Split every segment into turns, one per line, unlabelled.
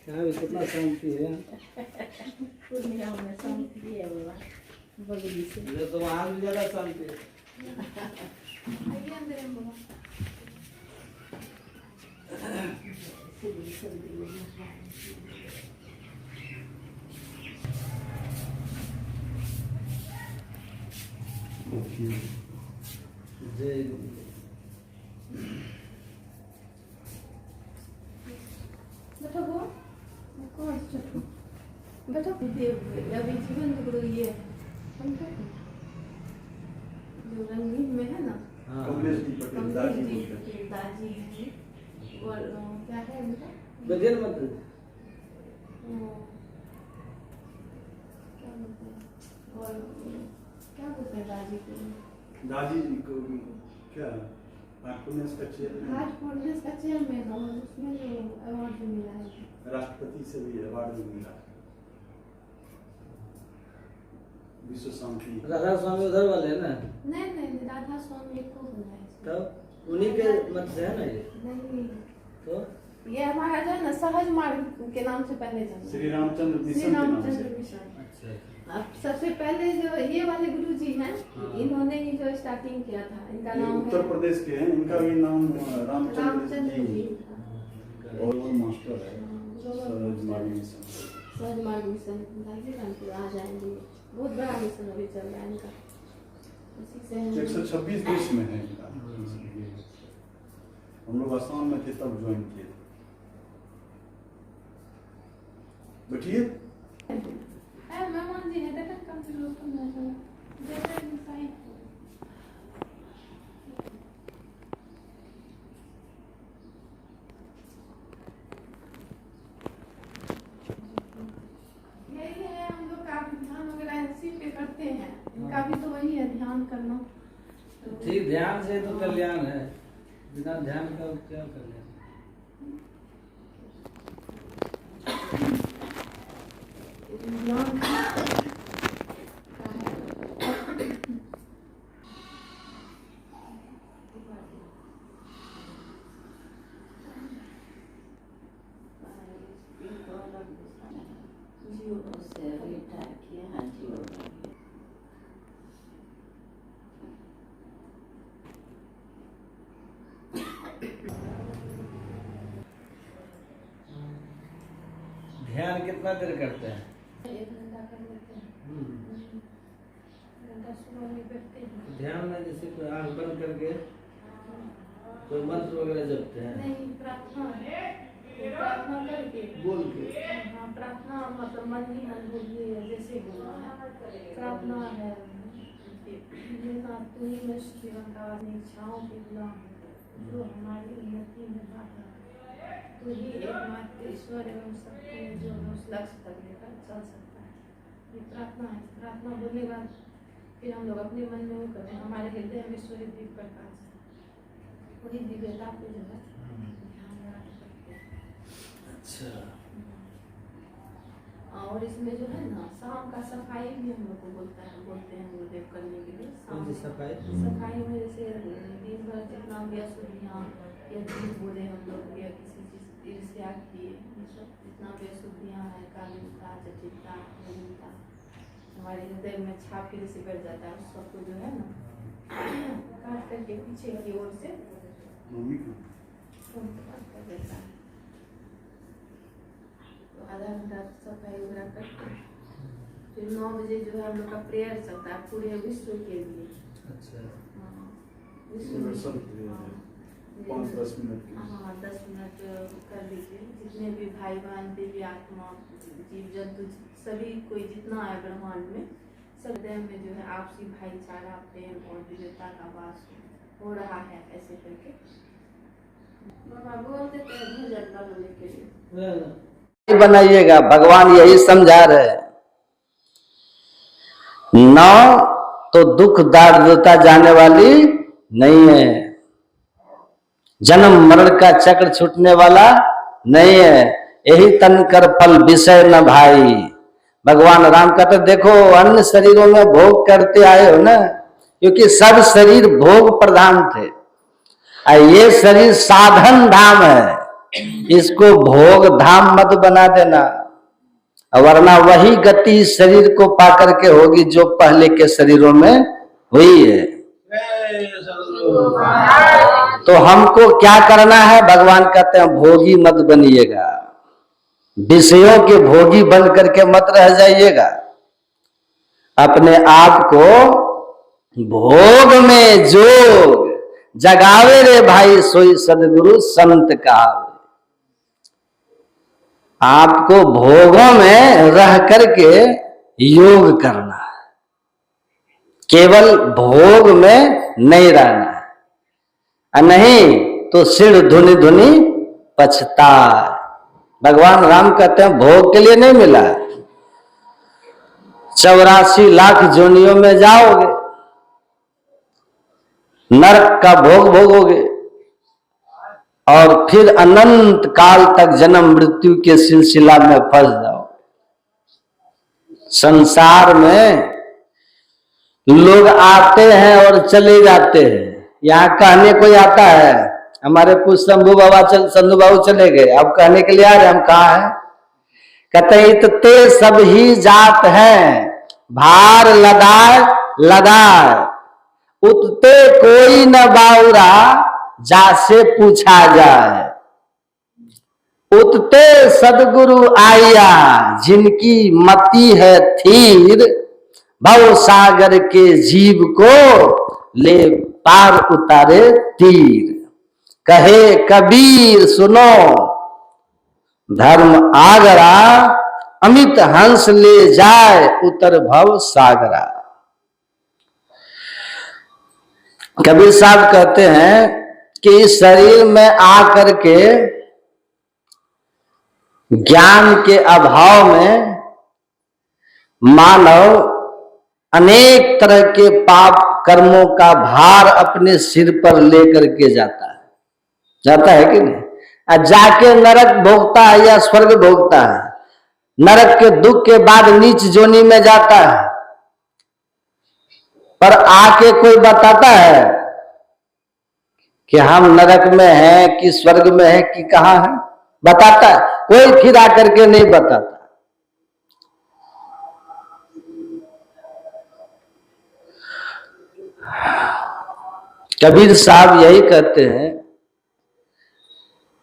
यहाँ भी कितना शांति है।
पूर्णिया में शांति है बाबा, बगली से।
ये तो वहाँ भी ज्यादा शांति है।
आइए अंदर है बाबा।
जय
बैठो वो कौन बैठो बैठो अभी जीवन गुरु ये जो रंगीन में है ना,
कमलेश
जी दादी और क्या है उनका
बजन मत
क्या बोलते हैं और क्या बोलते हैं दादी को
क्या हार्टफुलनेस का चेयरमैन,
हार्टफुलनेस का चेयरमैन और उसमें जो अवार्ड भी मिला है,
राष्ट्रपति से भी अवार्ड भी मिला, विश्व शांति।
राधा स्वामी उधर वाले है ना?
नहीं राधा स्वामी को बनाया
तब उन्हीं के मत से है ना ये?
नहीं
तो
ये हमारा जो है ना सहज मार्ग के नाम से पहले जाना
श्री रामचंद्र मिशन
श्री
के नाम
रामचंद्र
से।
मिशन।
अच्छा
अब सबसे पहले जो ये वाले गुरु जी हैं, इन्होंने ही जो स्टार्टिंग किया था, इनका
ये
नाम
उत्तर
है
प्रदेश के हैं, इनका भी नाम रामचंद्र
रामचंद्र जी
जी
था।
और वो मास्टर है सहज मार्ग मिशन।
सहज मार्ग मिशन लाइए कानपुर आ जाएंगे, बहुत बड़ा मिशन अभी चल रहा है इनका, उसी से हम
126 देश में है इनका। हम लोग आसाम में थे तब ज्वाइन किए थे। बैठिए।
मेहमान जी हैं, देखा कम से लोग कम जैसे साइन यही है, हम लोग का ध्यान वगैरह इसी पे करते हैं, इनका भी तो वही है ध्यान करना।
ठीक, ध्यान से तो कल्याण है, बिना ध्यान का क्या कल्याण? ध्यान कितना देर करते हैं?
1 घंटा कर लेते हैं, घंटा सुबह में बैठते हैं।
ध्यान में जैसे कोई आंख बंद करके कोई मंत्र वगैरह जपते हैं?
नहीं, प्रार्थना करके
बोल के?
हाँ, प्रार्थना मतलब मन ही मन बोलिए, जैसे बोलना है प्रार्थना है। तू ही जीवन का इच्छाओं के गुलाम जो हमारी उन्नति में बाधा, तू ही एकमात्र ईश्वर एवं सत्य है जो उस लक्ष्य तक लेकर चल सकता है। ये प्रार्थना है। प्रार्थना बोलने के बाद फिर हम लोग अपने मन में वो करें, हमारे हृदय में सूर्य दीप प्रकाश है, वही दिव्यता को जो है ध्यान लगा सकते हैं।
अच्छा।
और इसमें जो है ना शाम का सफाई भी हम लोग को बोलते हैं गुरुदेव करने के लिए।
कौन सी सफाई?
सफाई में जैसे दिन भर जितना भी अशुद्धियाँ या झूठ बोले हम लोग या किसी चीज़ ईर्ष्या किए, ये सब जितना भी अशुद्धियाँ हैं, कालिकता, जटिलता, मलिनता हमारे हृदय में छाप के जैसे बैठ जाता है, उस सबको जो है ना काट करके पीछे की ओर से काट कर देता है। तो आधा घंटा सफाई वगैरह करके फिर 9 बजे जो है हम लोग का प्रेयर चलता है पूरे विश्व के लिए।
अच्छा।
हाँ,
यूनिवर्सल प्रेयर है, 5-10 मिनट की।
हाँ, 10 मिनट कर लीजिए। जितने भी भाई बहन, दिव्य आत्मा, जीव जंतु, सभी कोई जितना है ब्रह्मांड में, सब हृदय में जो है आपसी भाईचारा, प्रेम और दिव्यता का वास हो रहा है, ऐसे करके बाबा बोलते थे भजन गाने के लिए
बनाइएगा। भगवान यही समझा रहे हैं, नौ तो दुख दारिद्रता जाने वाली नहीं है, जन्म मरण का चक्र छूटने वाला नहीं है, यही तन कर फल विषय न भाई। भगवान राम कहते देखो अन्य शरीरों में भोग करते आए हो ना, क्योंकि सब शरीर भोग प्रधान थे, ये शरीर साधन धाम है, इसको भोग धाम मत बना देना, वरना वही गति इस शरीर को पाकर के होगी जो पहले के शरीरों में हुई है। तो हमको क्या करना है? भगवान कहते हैं भोगी मत बनिएगा, विषयों के भोगी बन करके मत रह जाइएगा। अपने आप को भोग में जोग जगावे रे भाई, सोई सदगुरु संत कहावे। आपको भोगों में रह करके योग करना है, केवल भोग में नहीं रहना है, नहीं तो सिर धुनी धुनी पछता। भगवान राम कहते हैं भोग के लिए नहीं मिला, 84 लाख जोनियों में जाओगे, नरक का भोग भोगोगे और फिर अनंत काल तक जन्म मृत्यु के सिलसिला में फंस जाओ। संसार में लोग आते हैं और चले जाते हैं। यहाँ कहने कोई आता है, हमारे कुछ शंभू बाबा संधू बाबू चले गए, अब कहने के लिए आ रहे, हम कहा है? कहते इतते सब ही जात हैं, भार लदाए लदाए, उतते कोई न बाउरा, जासे पूछा जाए। उतते सदगुरु आया, जिनकी मति है थीर, भव सागर के जीव को ले पार उतारे तीर। कहे कबीर सुनो धर्म आगरा, अमित हंस ले जाए उतर भव सागरा। कबीर साहब कहते हैं कि इस शरीर में आकर के ज्ञान के अभाव में मानव अनेक तरह के पाप कर्मों का भार अपने सिर पर लेकर के जाता है कि नहीं? जाके नरक भोगता है या स्वर्ग भोगता है, नरक के दुख के बाद नीच जोनी में जाता है, पर आके कोई बताता है कि हम नरक में हैं कि स्वर्ग में हैं कि कहां है? बताता है कोई? फिर आकर के नहीं बताता। कबीर साहब यही कहते हैं,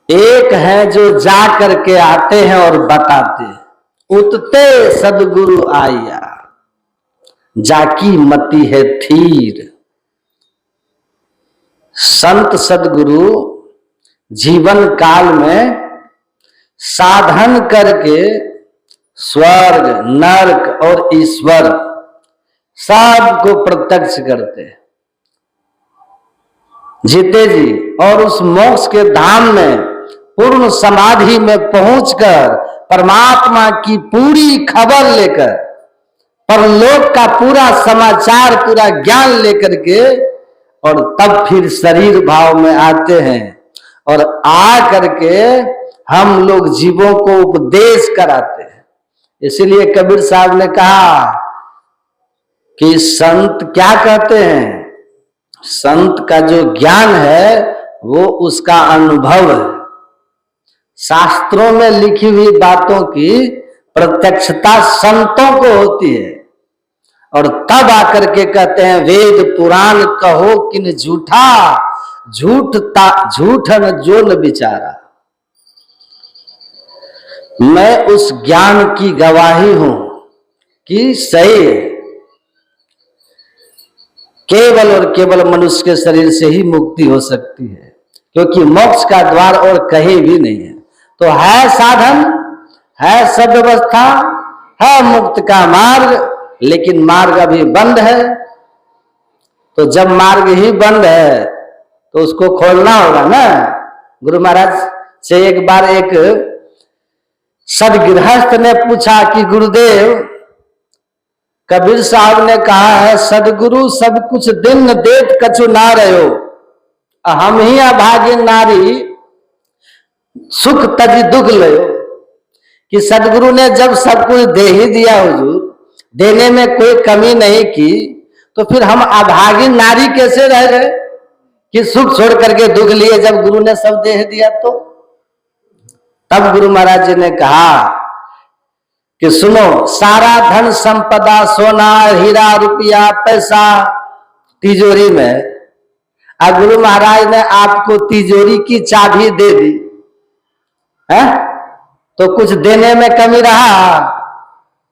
एक है जो जा करके आते हैं और बताते, उतते सदगुरु आया, जाकी मति है थीर। संत सदगुरु जीवन काल में साधन करके स्वर्ग नरक और ईश्वर सबको प्रत्यक्ष करते हैं, जीते जी, और उस मोक्ष के धाम में पूर्ण समाधि में पहुंचकर परमात्मा की पूरी खबर लेकर, परलोक का पूरा समाचार पूरा ज्ञान लेकर के, और तब फिर शरीर भाव में आते हैं और आ करके हम लोग जीवों को उपदेश कराते हैं। इसीलिए कबीर साहब ने कहा कि संत क्या कहते हैं? संत का जो ज्ञान है वो उसका अनुभव है, शास्त्रों में लिखी हुई बातों की प्रत्यक्षता संतों को होती है, और तब आकर के कहते हैं वेद पुराण कहो किन झूठा, झूठन जो न बिचारा। मैं उस ज्ञान की गवाही हूं कि सही है, केवल और केवल मनुष्य के शरीर से ही मुक्ति हो सकती है, क्योंकि मोक्ष का द्वार और कहीं भी नहीं है। तो है साधन, है सब व्यवस्था, है मुक्त का मार्ग, लेकिन मार्ग अभी बंद है। तो जब मार्ग ही बंद है तो उसको खोलना होगा ना। गुरु महाराज से एक बार एक सदगृहस्थ ने पूछा कि गुरुदेव, कबीर साहब ने कहा है सदगुरु सब कुछ दिन देत कछु ना रहो, हम ही अभागी नारी सुख तजी दुख लो। कि सदगुरु ने जब सब कुछ दे ही दिया, हुजूर देने में कोई कमी नहीं की, तो फिर हम अभागी नारी कैसे रह गए कि सुख छोड़ करके दुख लिए, जब गुरु ने सब दे दिया। तो तब गुरु महाराज जी ने कहा कि सुनो, सारा धन संपदा, सोना हीरा रुपया पैसा तिजोरी में, अब गुरु महाराज ने आपको तिजोरी की चाबी दे दी है, तो कुछ देने में कमी रहा?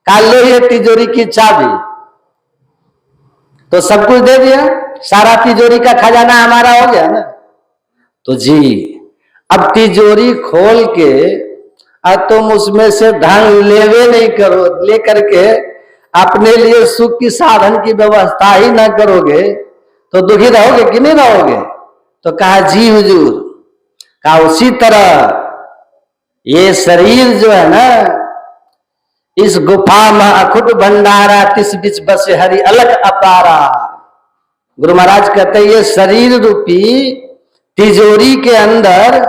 काल लो ये तिजोरी की चाबी, तो सब कुछ दे दिया, सारा तिजोरी का खजाना हमारा हो गया ना। तो जी अब तिजोरी खोल के अब तुम उसमें से धन लेवे नहीं करो, लेकर के अपने लिए सुख की साधन की व्यवस्था ही ना करोगे तो दुखी रहोगे कि नहीं रहोगे? तो कहा जी हुजूर, कहा उसी तरह ये शरीर जो है ना, इस गुफा में अखुट भंडारा, तिस बिच बसे हरि अलग अपारा। गुरु महाराज कहते हैं ये शरीर रूपी तिजोरी के अंदर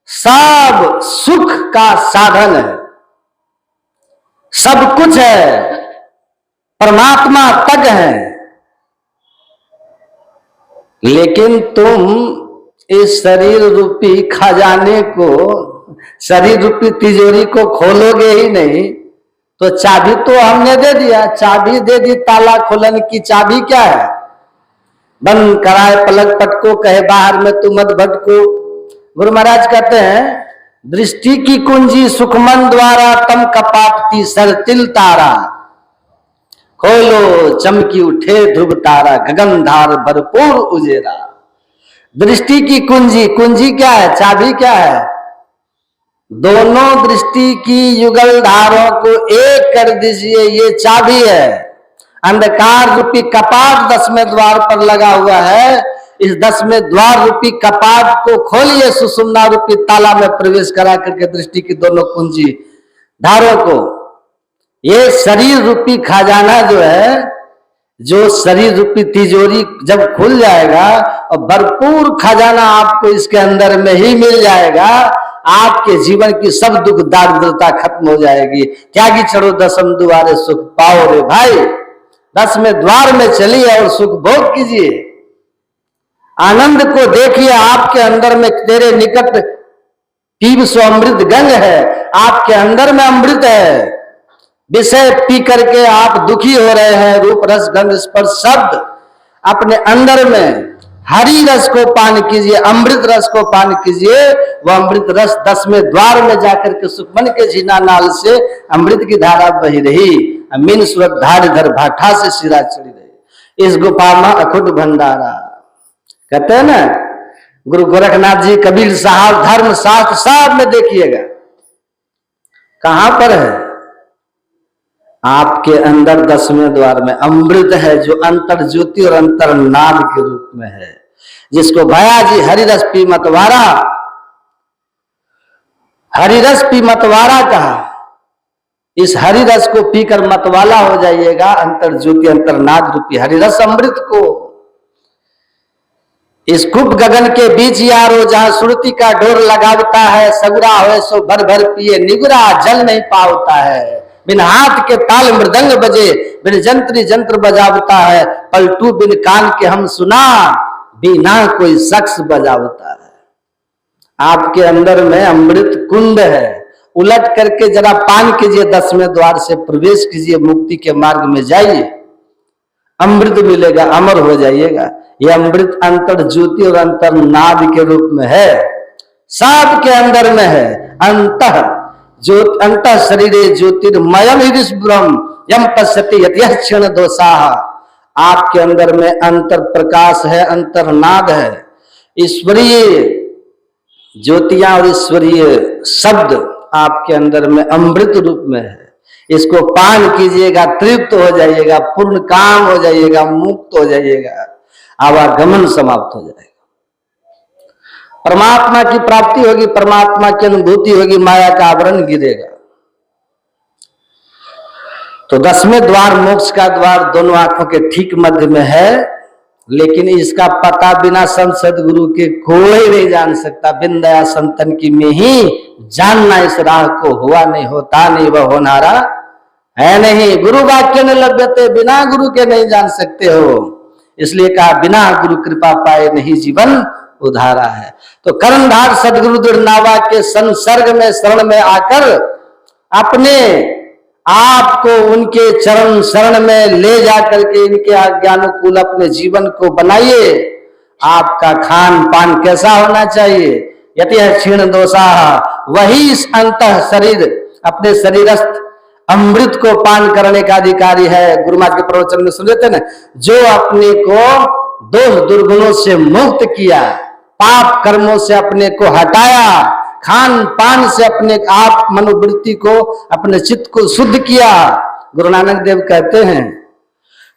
सब सुख का साधन है, सब कुछ है, परमात्मा तक है, लेकिन तुम इस शरीर रूपी खजाने को, शरीर रूपी तिजोरी को खोलोगे ही नहीं। तो चाबी तो हमने दे दिया, चाबी दे दी, ताला खोलन की चाबी क्या है? बंद कराए पलक पटको, कहे बाहर में तू मत भटको। गुरु महाराज कहते हैं दृष्टि की कुंजी सुखमन द्वारा, तम कपाटती सरतिल तारा, खोलो चमकी उठे ध्रुव तारा, गगनधार भरपूर उजेरा। दृष्टि की कुंजी, कुंजी क्या है? चाबी क्या है? दोनों दृष्टि की युगल धारों को एक कर दीजिए, ये चाबी है। अंधकार रूपी कपाट 10वें द्वार पर लगा हुआ है, इस 10वें द्वार रूपी कपाट को खोलिए, सुषुम्ना रूपी ताला में प्रवेश करा करके दृष्टि की दोनों कुंजी धारों को, ये शरीर रूपी खजाना जो है, जो शरीर रूपी तिजोरी जब खुल जाएगा और भरपूर खजाना आपको इसके अंदर में ही मिल जाएगा, आपके जीवन की सब दुख दारिद्रता खत्म हो जाएगी। त्यागी चढ़ो 10वें द्वारे सुख पाओ रे भाई, 10वें द्वार में चलिए और सुख भोग कीजिए, आनंद को देखिए। आपके अंदर में तेरे निकट पीब सो अमृत गंग है, आपके अंदर में अमृत है। विषय पी करके आप दुखी हो रहे हैं, रूप रस गंध स्पर्श शब्द, अपने अंदर में हरि रस को पान कीजिए, अमृत रस को पान कीजिए। वह अमृत रस 10वें द्वार में जाकर के सुखमन के झीना नाल से अमृत की धारा बही रही, मीन सूरत धार धर भाठा से सिरा चढ़ी रही, इस गुफा में अखुट भंडारा। कहते हैं ना गुरु गोरखनाथ जी, कबीर साहब, धर्म शास्त्र सब में देखिएगा कहां पर है? आपके अंदर 10वें द्वार में अमृत है, जो अंतर ज्योति और अंतर नाद के रूप में है, जिसको भया जी हरिरस पी मतवारा, हरिरस पी मतवारा कहा। इस हरिरस को पीकर मतवाला हो जाइएगा, अंतर ज्योति अंतर नाद रूपी हरिरस अमृत को। इस कुप गगन के बीच यारो, जहां सुरती का डोर लगावता है, सगुरा हो सो भर भर पिए, निगुरा जल नहीं पावता है। बिन हाथ के ताल मृदंग बजे, बिन जंत्री जंत्र बजावता है, पलटू बिन कान के हम सुना, बिना कोई शख्स बजावता है। आपके अंदर में अमृत कुंड है, उलट करके जरा पान कीजिए, 10वें द्वार से प्रवेश कीजिए, मुक्ति के मार्ग में जाइए, अमृत मिलेगा, अमर हो जाइएगा। यह अमृत अंतर ज्योति और अंतर नाद के रूप में है, सबके अंदर में है। अंतः शरीरे ज्योतिर्मयम हृदय ब्रह्म यम पश्यति यत्यः क्षण दोषाः। आपके अंदर में अंतर प्रकाश है, अंतर नाद है, ईश्वरीय ज्योतियां और ईश्वरीय शब्द आपके अंदर में अमृत रूप में है। इसको पान कीजिएगा, तृप्त हो जाइएगा, पूर्ण काम हो जाइएगा, मुक्त हो जाइएगा, आवागमन समाप्त हो जाएगा, परमात्मा की प्राप्ति होगी, परमात्मा की अनुभूति होगी, माया का आवरण गिरेगा। तो 10वें द्वार मोक्ष का द्वार दोनों आंखों के ठीक मध्य में है, लेकिन इसका पता बिना संत सदगुरु के कोई नहीं जान सकता। बिन दया संतन की में ही जानना इस राह को, हुआ नहीं, होता नहीं, वह होनारा है नहीं। गुरु वाक्य न लभ्यते, बिना गुरु के नहीं जान सकते हो। इसलिए कहा बिना गुरु कृपा पाए नहीं जीवन उधारा है। तो कर्णधार सदगुरु दृढ़नावा के संसर्ग में शरण में आकर अपने आप को उनके चरण शरण में ले जाकर के इनके आज्ञानुकूल अपने जीवन को बनाइए। आपका खान पान कैसा होना चाहिए? यति है क्षीण दोषा, वही इस अंतः शरीर अपने शरीरस्थ अमृत को पान करने का अधिकारी है। गुरु महाराज के प्रवचन में सुन लेते ना, जो अपने को दोष दुर्गुणों से मुक्त किया, पाप कर्मों से अपने को हटाया, खान पान से अपने आप मनोवृत्ति को अपने चित्त को शुद्ध किया। गुरु नानक देव कहते हैं,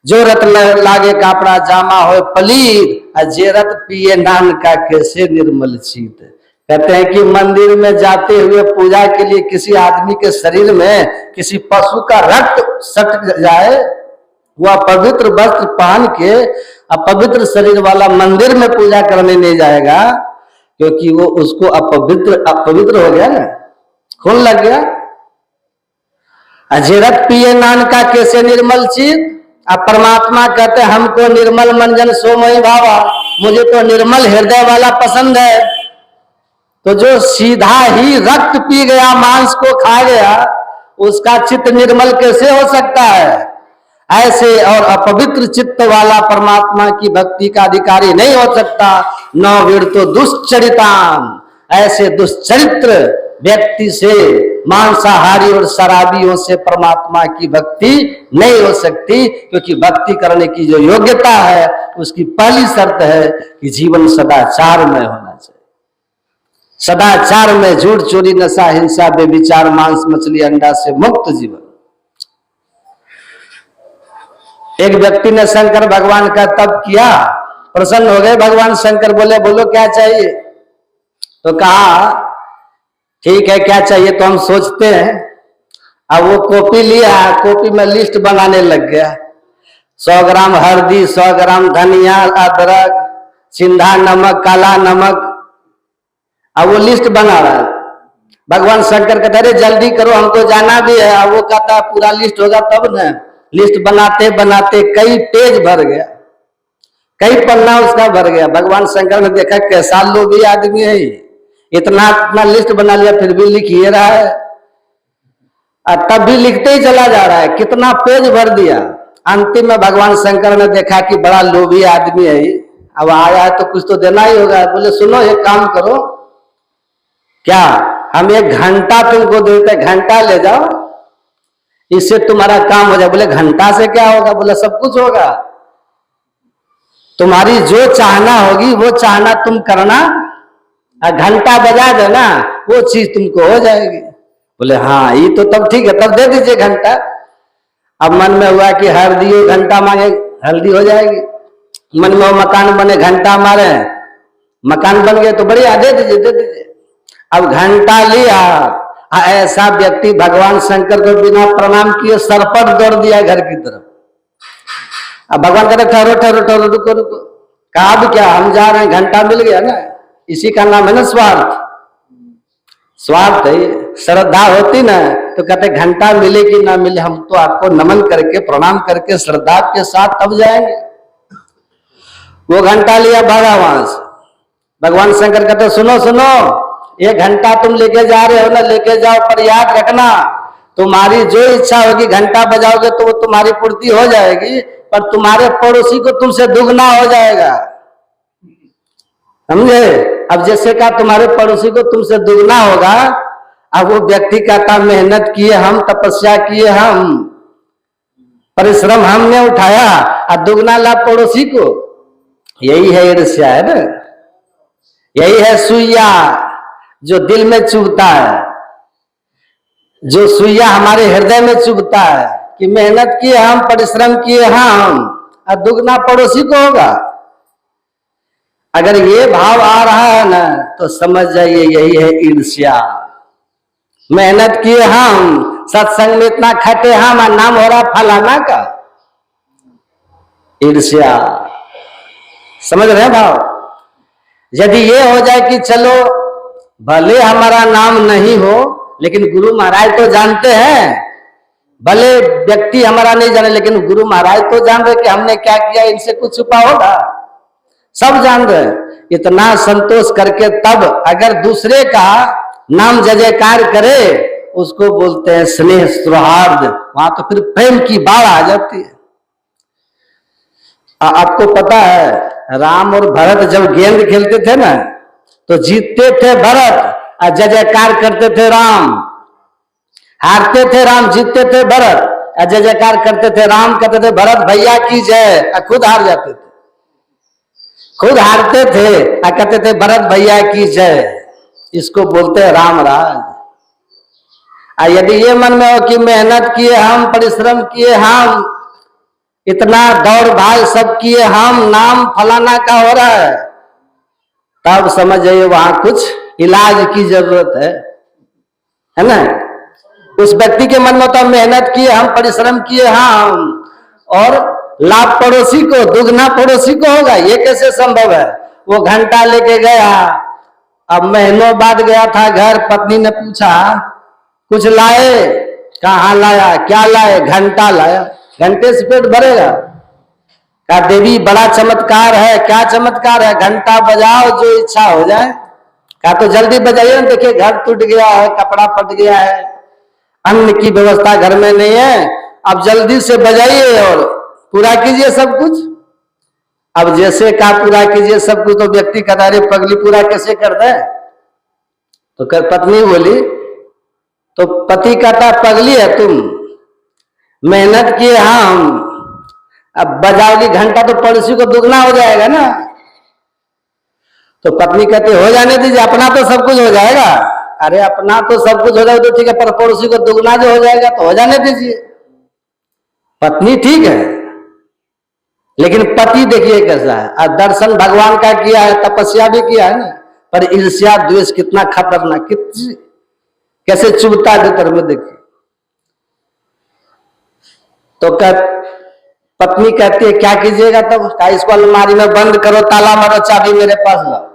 जो रत लागे कापड़ा जामा हो पलीद, जे रत पिए नान का कैसे निर्मल चीत। कहते हैं कि मंदिर में जाते हुए पूजा के लिए किसी आदमी के शरीर में किसी पशु का रक्त सट जाए, वह पवित्र वस्त्र पहन के अपवित्र शरीर वाला मंदिर में पूजा करने नहीं जाएगा, क्योंकि वो उसको अपवित्र हो गया ना, खून लग गया। अजेरत पिए नान का कैसे निर्मल चित। अब परमात्मा कहते हैं हमको निर्मल मंजन सोमय भावा, मुझे तो निर्मल हृदय वाला पसंद है। तो जो सीधा ही रक्त पी गया, मांस को खा गया, उसका चित्त निर्मल कैसे हो सकता है? ऐसे और अपवित्र चित्त वाला परमात्मा की भक्ति का अधिकारी नहीं हो सकता। न वीर तो दुश्चरितान, ऐसे दुश्चरित्र व्यक्ति से, मांसाहारी और शराबियों से परमात्मा की भक्ति नहीं हो सकती, क्योंकि भक्ति करने की जो योग्यता है उसकी पहली शर्त है कि जीवन सदाचार में होना चाहिए। सदाचार में झूठ चोरी नशा हिंसा बेविचार मांस मछली अंडा से मुक्त जीवन। एक व्यक्ति ने शंकर भगवान का तप किया, प्रसन्न हो गए भगवान शंकर, बोले बोलो क्या चाहिए? तो कहा ठीक है क्या चाहिए तो हम सोचते हैं। अब वो कॉपी लिया, कॉपी में लिस्ट बनाने लग गया। 100 ग्राम हल्दी, 100 ग्राम धनिया, अदरक, सिंधा नमक, काला नमक, अब वो लिस्ट बना रहा है। भगवान शंकर कहते अरे जल्दी करो हमको जाना भी है। अब वो कहता पूरा लिस्ट होगा तब न। लिस्ट बनाते बनाते कई पेज भर गया, कई पन्ना उसका भर गया। भगवान शंकर ने देखा कैसा लोभी आदमी है, इतना इतना लिस्ट बना लिया फिर भी लिख ही रहा है, और तब भी लिखते ही चला जा रहा है, कितना पेज भर दिया। अंतिम में भगवान शंकर ने देखा कि बड़ा लोभी आदमी है, अब आया है तो कुछ तो देना ही होगा। बोले सुनो एक काम करो, क्या हम 1 घंटा तुमको देते, घंटा ले जाओ, इससे तुम्हारा काम हो जाए। बोले घंटा से क्या होगा? बोले सब कुछ होगा, तुम्हारी जो चाहना होगी वो चाहना तुम करना, घंटा बजा देना, वो चीज तुमको हो जाएगी। बोले हाँ ये तो तब ठीक है, तब दे दीजिए घंटा। अब मन में हुआ कि हल्दी घंटा मांगे, हल्दी हो जाएगी। मन में मकान बने, घंटा मारे, मकान बन गए तो बढ़िया, दे दीजिए दे दीजिए। अब घंटा लिया, ऐसा व्यक्ति भगवान शंकर को बिना प्रणाम किए सरपट दौड़ दिया घर की तरफ। अब भगवान कहते ठहरो ठहरो ठहरो, रुको रुको। कहा अब क्या, हम जा रहे हैं, घंटा मिल गया ना, इसी का नाम है ना स्वार्थ। स्वार्थ है, श्रद्धा होती ना तो कहते घंटा मिले कि ना मिले, हम तो आपको नमन करके प्रणाम करके श्रद्धा के साथ तब जाएंगे। वो घंटा लिया, भागा वहां से। भगवान शंकर कहते सुनो सुनो, 1 घंटा तुम लेके जा रहे हो ना, लेके जाओ, पर याद रखना तुम्हारी जो इच्छा होगी घंटा बजाओगे तो वो तुम्हारी पूर्ति हो जाएगी, पर तुम्हारे पड़ोसी को तुमसे दुगना हो जाएगा, समझे? अब जैसे का तुम्हारे पड़ोसी को तुमसे दुगना होगा। अब वो व्यक्ति कहता मेहनत किए हम, तपस्या किए हम, परिश्रम हमने उठाया, और दुगना लाभ पड़ोसी को। यही है ईर्ष्या, है ना, यही है सुइया जो दिल में चुभता है, जो सुइया हमारे हृदय में चुभता है कि मेहनत किए हम, परिश्रम किए हम, और दुगना पड़ोसी को होगा। अगर ये भाव आ रहा है ना तो समझ जाइए यही है ईर्ष्या। मेहनत किए हम, सत्संग में इतना खटे हम, और नाम हो रहा फलाना का, ईर्ष्या। समझ रहे हैं भाव? यदि ये हो जाए कि चलो भले हमारा नाम नहीं हो लेकिन गुरु महाराज तो जानते हैं, भले व्यक्ति हमारा नहीं जाने लेकिन गुरु महाराज तो जान रहे कि हमने क्या किया, इनसे कुछ छुपा होगा, सब जान रहे हैं, इतना संतोष करके तब अगर दूसरे का नाम जय जयकार करे उसको बोलते हैं स्नेह सौहार्द। वहां तो फिर प्रेम की बाढ़ आ जाती है। आपको पता है राम और भरत जब गेंद खेलते थे ना तो जीतते थे भरत और जय जयकार करते थे राम, हारते थे राम, जीतते थे भरत और जय जयकार करते थे राम, कहते थे भरत भैया की जय, खुद हार जाते थे, खुद हारते थे और कहते थे भरत भैया की जय। इसको बोलते हैं राम राज। यदि ये मन में हो कि मेहनत किए हम, परिश्रम किए हम, इतना दौड़ भाग सब किए हम, नाम फलाना का हो रहा है, तब समझ जाइए वहां कुछ इलाज की जरूरत है ना। उस व्यक्ति के मन में तो मेहनत किए हम, परिश्रम किए हम, और लाभ पड़ोसी को, दुगना पड़ोसी को होगा, ये कैसे संभव है। वो घंटा लेके गया, अब महीनों बाद गया था घर, पत्नी ने पूछा कुछ लाए, कहाँ लाया, क्या लाए, घंटा लाया। घंटे से पेट भरेगा? कहा देवी बड़ा चमत्कार है। क्या चमत्कार है? घंटा बजाओ जो इच्छा हो जाए। कहा तो जल्दी बजाइए ना, देखिए घर टूट गया है, कपड़ा फट गया है, अन्न की व्यवस्था घर में नहीं है, अब जल्दी से बजाइए और पूरा कीजिए सब कुछ। अब जैसे कहा पूरा कीजिए सब कुछ, तो व्यक्ति कहता अरे पगली पूरा कैसे कर दे। तो पत्नी बोली, तो पति कहता पगली है तुम, मेहनत किए हम, अब बजाओगी घंटा तो पड़ोसी को दुगना हो जाएगा ना। तो पत्नी कहती हो जाने दीजिए, अपना तो सब कुछ हो जाएगा। अरे अपना तो सब कुछ हो जाएगा तो ठीक है, पर पड़ोसी को दुगना जो हो जाएगा तो हो जाने दीजिए। पत्नी ठीक है, लेकिन पति देखिए कैसा है। और दर्शन भगवान का किया है, तपस्या भी किया है ना, पर ईर्ष्या द्वेष कितना खतरनाक, कितनी कैसे चुभता है भीतर में, देखिए। तो पत्नी कहती है क्या कीजिएगा तब? क्या इसको अलमारी में बंद करो, ताला मारो, चाबी मेरे पास लाओ।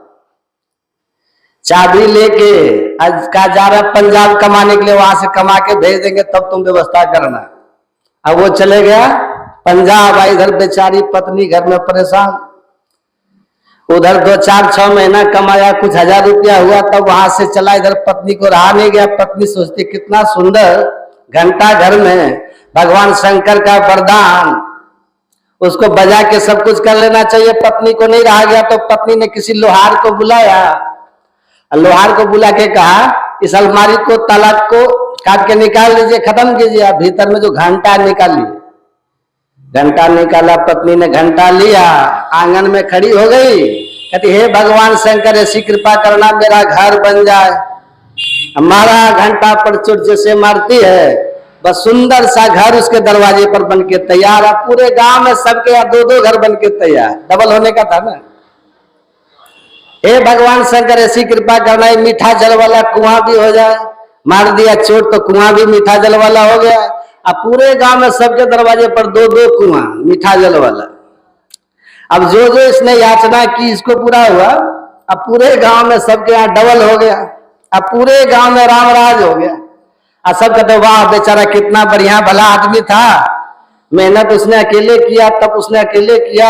चाबी लेके आज का जा रहा पंजाब कमाने के लिए, वहां से कमा के भेज देंगे तब तुम व्यवस्था करना। अब वो चले गया पंजाब, इधर बेचारी पत्नी घर में परेशान। उधर 2-4-6 महीना कमाया, कुछ 1000 रुपया हुआ, तब वहां से चला, इधर पत्नी को रहा नहीं गया। पत्नी सोचती कितना सुंदर घंटा घर में, भगवान शंकर का वरदान, उसको बजा के सब कुछ कर लेना चाहिए। पत्नी को नहीं रहा गया तो पत्नी ने किसी लोहार को बुलाया, लोहार को बुला के कहा इस अलमारी को, ताला को काट के निकाल लीजिए, खत्म कीजिए। भीतर में जो घंटा निकालिए। घंटा निकाला, पत्नी ने घंटा लिया, आंगन में खड़ी हो गई, कहती हे भगवान शंकर ऐसी कृपा करना मेरा घर बन जाए। हमारा घंटा पर चोट जैसे मारती है, बस सुंदर सा घर उसके दरवाजे पर बन के तैयार। अब पूरे गांव में सबके यहाँ 2-2 घर बन के तैयार, डबल होने का था ना। हे भगवान शंकर ऐसी कृपा करना है मीठा जल वाला कुआं भी हो जाए। मार दिया चोट तो कुआं भी मीठा जल वाला हो गया। अब पूरे गांव में सबके दरवाजे पर 2-2 कुआं मीठा जल वाला। अब जो जो इसने याचना की इसको पूरा हुआ। अब पूरे गांव में सबके यहाँ डबल हो गया। अब पूरे गांव में राम राज हो गया। अब सब कहते वाह बेचारा कितना बढ़िया भला आदमी था, मेहनत उसने अकेले किया, तब उसने अकेले किया,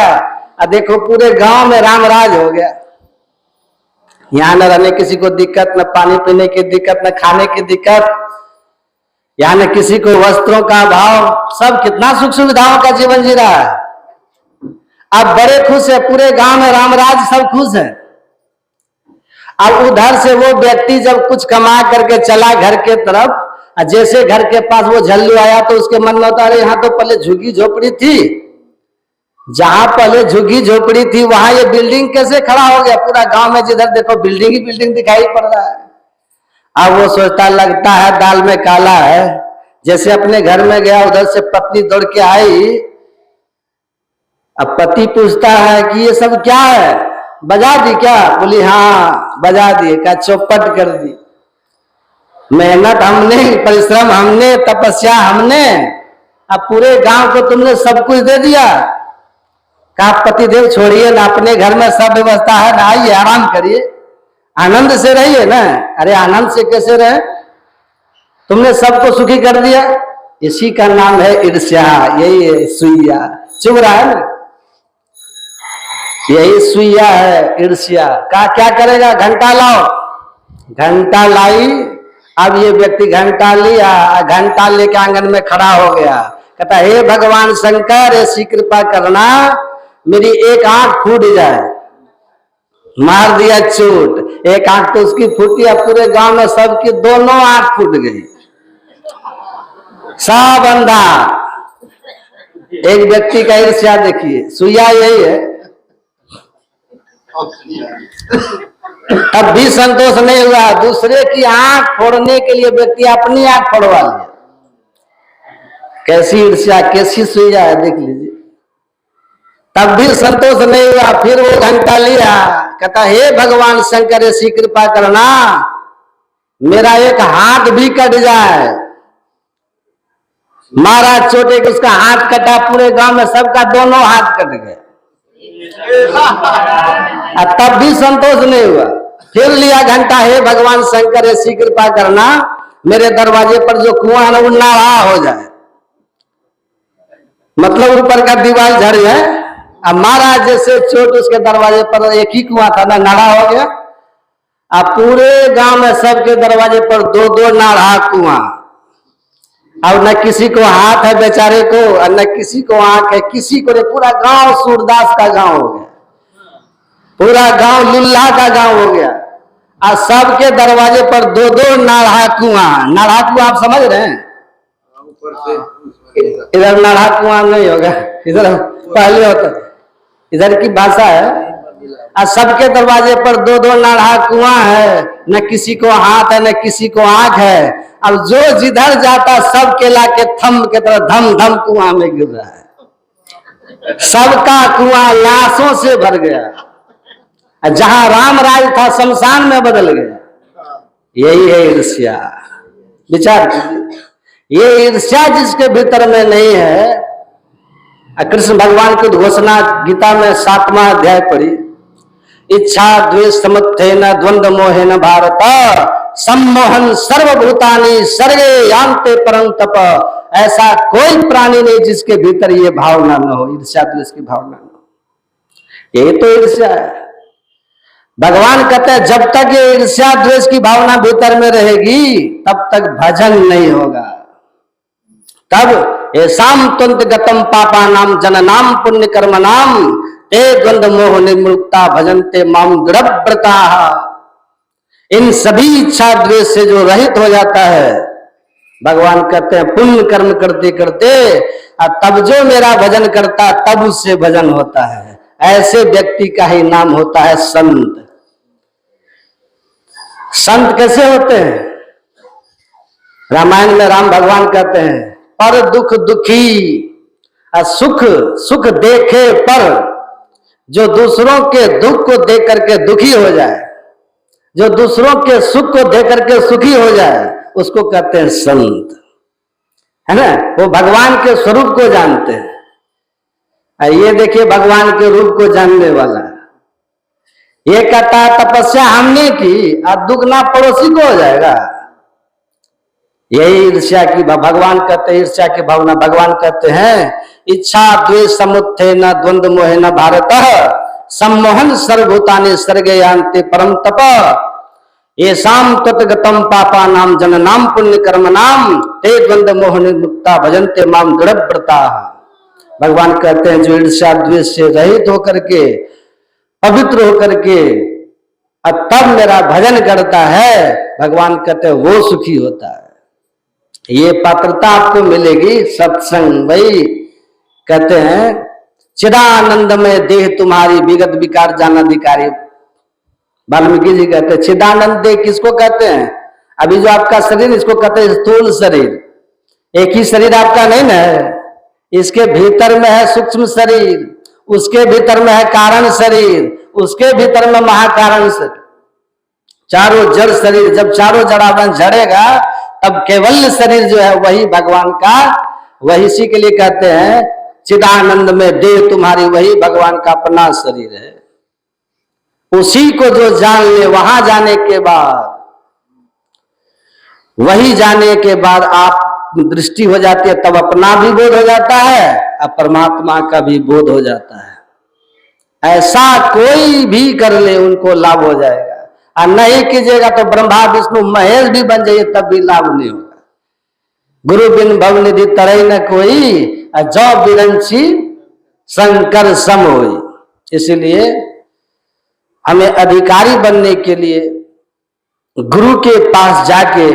अब देखो पूरे गांव में राम राज हो गया। यहाँ न रहने किसी को दिक्कत, न पानी पीने की दिक्कत, न खाने की दिक्कत, यहाँ न किसी को वस्त्रों का अभाव, सब कितना सुख सुविधाओं का जीवन जी रहा है। अब बड़े खुश है, पूरे गांव में रामराज सब खुश है। अब उधर से वो व्यक्ति जब कुछ कमा करके चला घर के तरफ, जैसे घर के पास वो झल्लू आया तो उसके मन में होता है यहाँ तो पहले झुग्गी झोपड़ी थी, जहां पहले झुग्गी झोपड़ी थी वहां ये बिल्डिंग कैसे खड़ा हो गया। पूरा गांव में जिधर देखो बिल्डिंग ही बिल्डिंग दिखाई पड़ रहा है। अब वो सोचता लगता है दाल में काला है। जैसे अपने घर में गया, उधर से पत्नी दौड़ के आई। अब पति पूछता है कि ये सब क्या है, बजा दी क्या? बोली हाँ बजा दिए। क्या चौपट कर दी। मेहनत हमने, परिश्रम हमने, तपस्या हमने, अब पूरे गांव को तुमने सब कुछ दे दिया। कहा पतिदेव छोड़िए ना, अपने घर में सब व्यवस्था है ना, आइए आराम करिए, आनंद से रहिए ना। अरे आनंद से कैसे रहे, तुमने सबको सुखी कर दिया। इसी का नाम है ईर्ष्या, यही है सुइया, चुभ रहा है ना। यही सुइया है ईर्ष्या का। क्या करेगा? घंटा लाओ, घंटा लाई। अब ये व्यक्ति घंटा लिया, घंटा लेके आंगन में खड़ा हो गया, कहता हे भगवान शंकर ऐसी कृपा करना मेरी एक आंख फूट जाए। मार दिया चोट, एक आंख तो उसकी फूटी, अब पूरे गांव में सबकी दोनों आंख फूट गई, सब अंधा। एक व्यक्ति का ईर्ष्या देखिए, सुइया यही है। तब भी संतोष नहीं हुआ, दूसरे की आंख फोड़ने के लिए व्यक्ति अपनी आंख फोड़वा लिया। कैसी ईर्ष्या, कैसी सुइया है, देख लीजिए। तब भी संतोष नहीं हुआ, फिर वो घंटा लिया, कहता हे भगवान शंकर ऐसी कृपा करना मेरा एक हाथ भी कट जाए। महाराज छोटे कि उसका हाथ कटा, पूरे गांव में सबका दोनों हाथ कट गए। तब भी संतोष नहीं हुआ, फिर लिया घंटा, हे भगवान शंकर ऐसी कृपा करना मेरे दरवाजे पर जो कुआं है वो नाड़ा हो जाए, मतलब ऊपर का दीवार झड़ जाए। अब महाराज जैसे चोट, उसके दरवाजे पर एक ही कुआं था ना, नाड़ा हो गया। अब पूरे गांव में सबके दरवाजे पर दो दो नाड़ा कुआं। अब न किसी को हाथ है बेचारे को, और न किसी को आंख है, किसी को नहीं। पूरा गांव सूरदास का गांव हो गया, पूरा गांव लुल्ला का गांव हो गया। और सबके दरवाजे पर दो दो नाड़ा कुआं। नाड़ा कुआं आप समझ रहे हैं? इधर नाड़ा कुआं नहीं होगा, इधर पहले होता, इधर की भाषा है। और सबके दरवाजे पर दो दो नाड़ा कुआं है, न किसी को हाथ है न किसी को आंख है। अब जो जिधर जाता सब केला के थंब के तरह धम धम कुआं में गिर रहा है। सबका कुआं लाशों से भर गया, जहां राम राज था शमशान में बदल गया। यही है ईर्ष्या। विचार कीजिए, ये ईर्ष्या जिसके भीतर में नहीं है। कृष्ण भगवान की घोषणा गीता में 7वां अध्याय पढ़ी, इच्छा द्वेष समुत्थेन द्वंद्व मोहेन भारत सम्मोहन सर्वभूतानि सर्गे यान्ते परं तप। ऐसा कोई प्राणी नहीं जिसके भीतर ये भावना न हो, ईर्ष्या द्वेष की भावना न हो। यही तो ईर्ष्या है। भगवान कहते हैं जब तक ये ईर्ष्या द्वेष की भावना भीतर में रहेगी तब तक भजन नहीं होगा। तब ऐसाम तुंत गतम पापा नाम जन नाम पुण्य कर्म नाम ते द्वंद्व मोह निर्मुक्ता भजनते माम दृढ़व्रता। इन सभी इच्छा द्वेष से जो रहित हो जाता है, भगवान कहते हैं पुण्य कर्म करते करते तब जो मेरा भजन करता तब उससे भजन होता है। ऐसे व्यक्ति का ही नाम होता है संत। संत कैसे होते हैं? रामायण में राम भगवान कहते हैं पर दुख दुखी, सुख सुख देखे पर। जो दूसरों के दुख को देख करके दुखी हो जाए, जो दूसरों के सुख को देख करके सुखी हो जाए, उसको कहते हैं संत, है ना। वो भगवान के स्वरूप को जानते हैं। ये देखिए भगवान के रूप को जानने वाला, ये कहता है तपस्या हमने की, अब दुगना पड़ोसी को हो जाएगा। यही ईर्ष्या की भगवान कहते हैं, ईर्ष्या की भावना। भगवान कहते हैं इच्छा द्वेष समुत्थेन द्वंद्व मोहेन भारत सम्मोहन सर्वभूतानि सर्गे यान्ति परम तप। येषाम तद्गतम पापा नाम जन नाम पुण्य कर्म नाम ते द्वंद्व मोह निर्मुक्ता भजन्ते माम दृढ़व्रता। भगवान कहते हैं जो ईर्ष्या द्वेष से रहित होकर के, पवित्र होकर के तब मेरा भजन करता है, भगवान कहते हैं वो सुखी होता है। ये पात्रता आपको मिलेगी सत्संग। भाई कहते हैं चिदानंद में देह तुम्हारी विगत विकार जान अधिकारी। वाल्मीकि जी कहते हैं चिदानंद देह किसको कहते हैं? अभी जो आपका शरीर इसको कहते हैं स्थूल शरीर। एक ही शरीर आपका नहीं ना है, इसके भीतर में है सूक्ष्म शरीर, उसके भीतर में है कारण शरीर, उसके भीतर में महाकारण शरीर, चारों जड़ शरीर। जब चारों जड़ावन झड़ेगा तब केवल शरीर जो है वही भगवान का, वही इसी के लिए कहते हैं चिदानंद में देह तुम्हारी, वही भगवान का अपना शरीर है। उसी को जो जान ले, वहां जाने के बाद, वही जाने के बाद आप दृष्टि हो जाती है, तब अपना भी बोध हो जाता है और परमात्मा का भी बोध हो जाता है। ऐसा कोई भी कर ले उनको लाभ हो जाएगा, और नहीं कीजिएगा तो ब्रह्मा विष्णु महेश भी बन जाइए तब भी लाभ नहीं होगा। गुरु बिन भव निधि तरई न कोई, जो बिरंची शंकर सम होई। इसलिए हमें अधिकारी बनने के लिए गुरु के पास जाके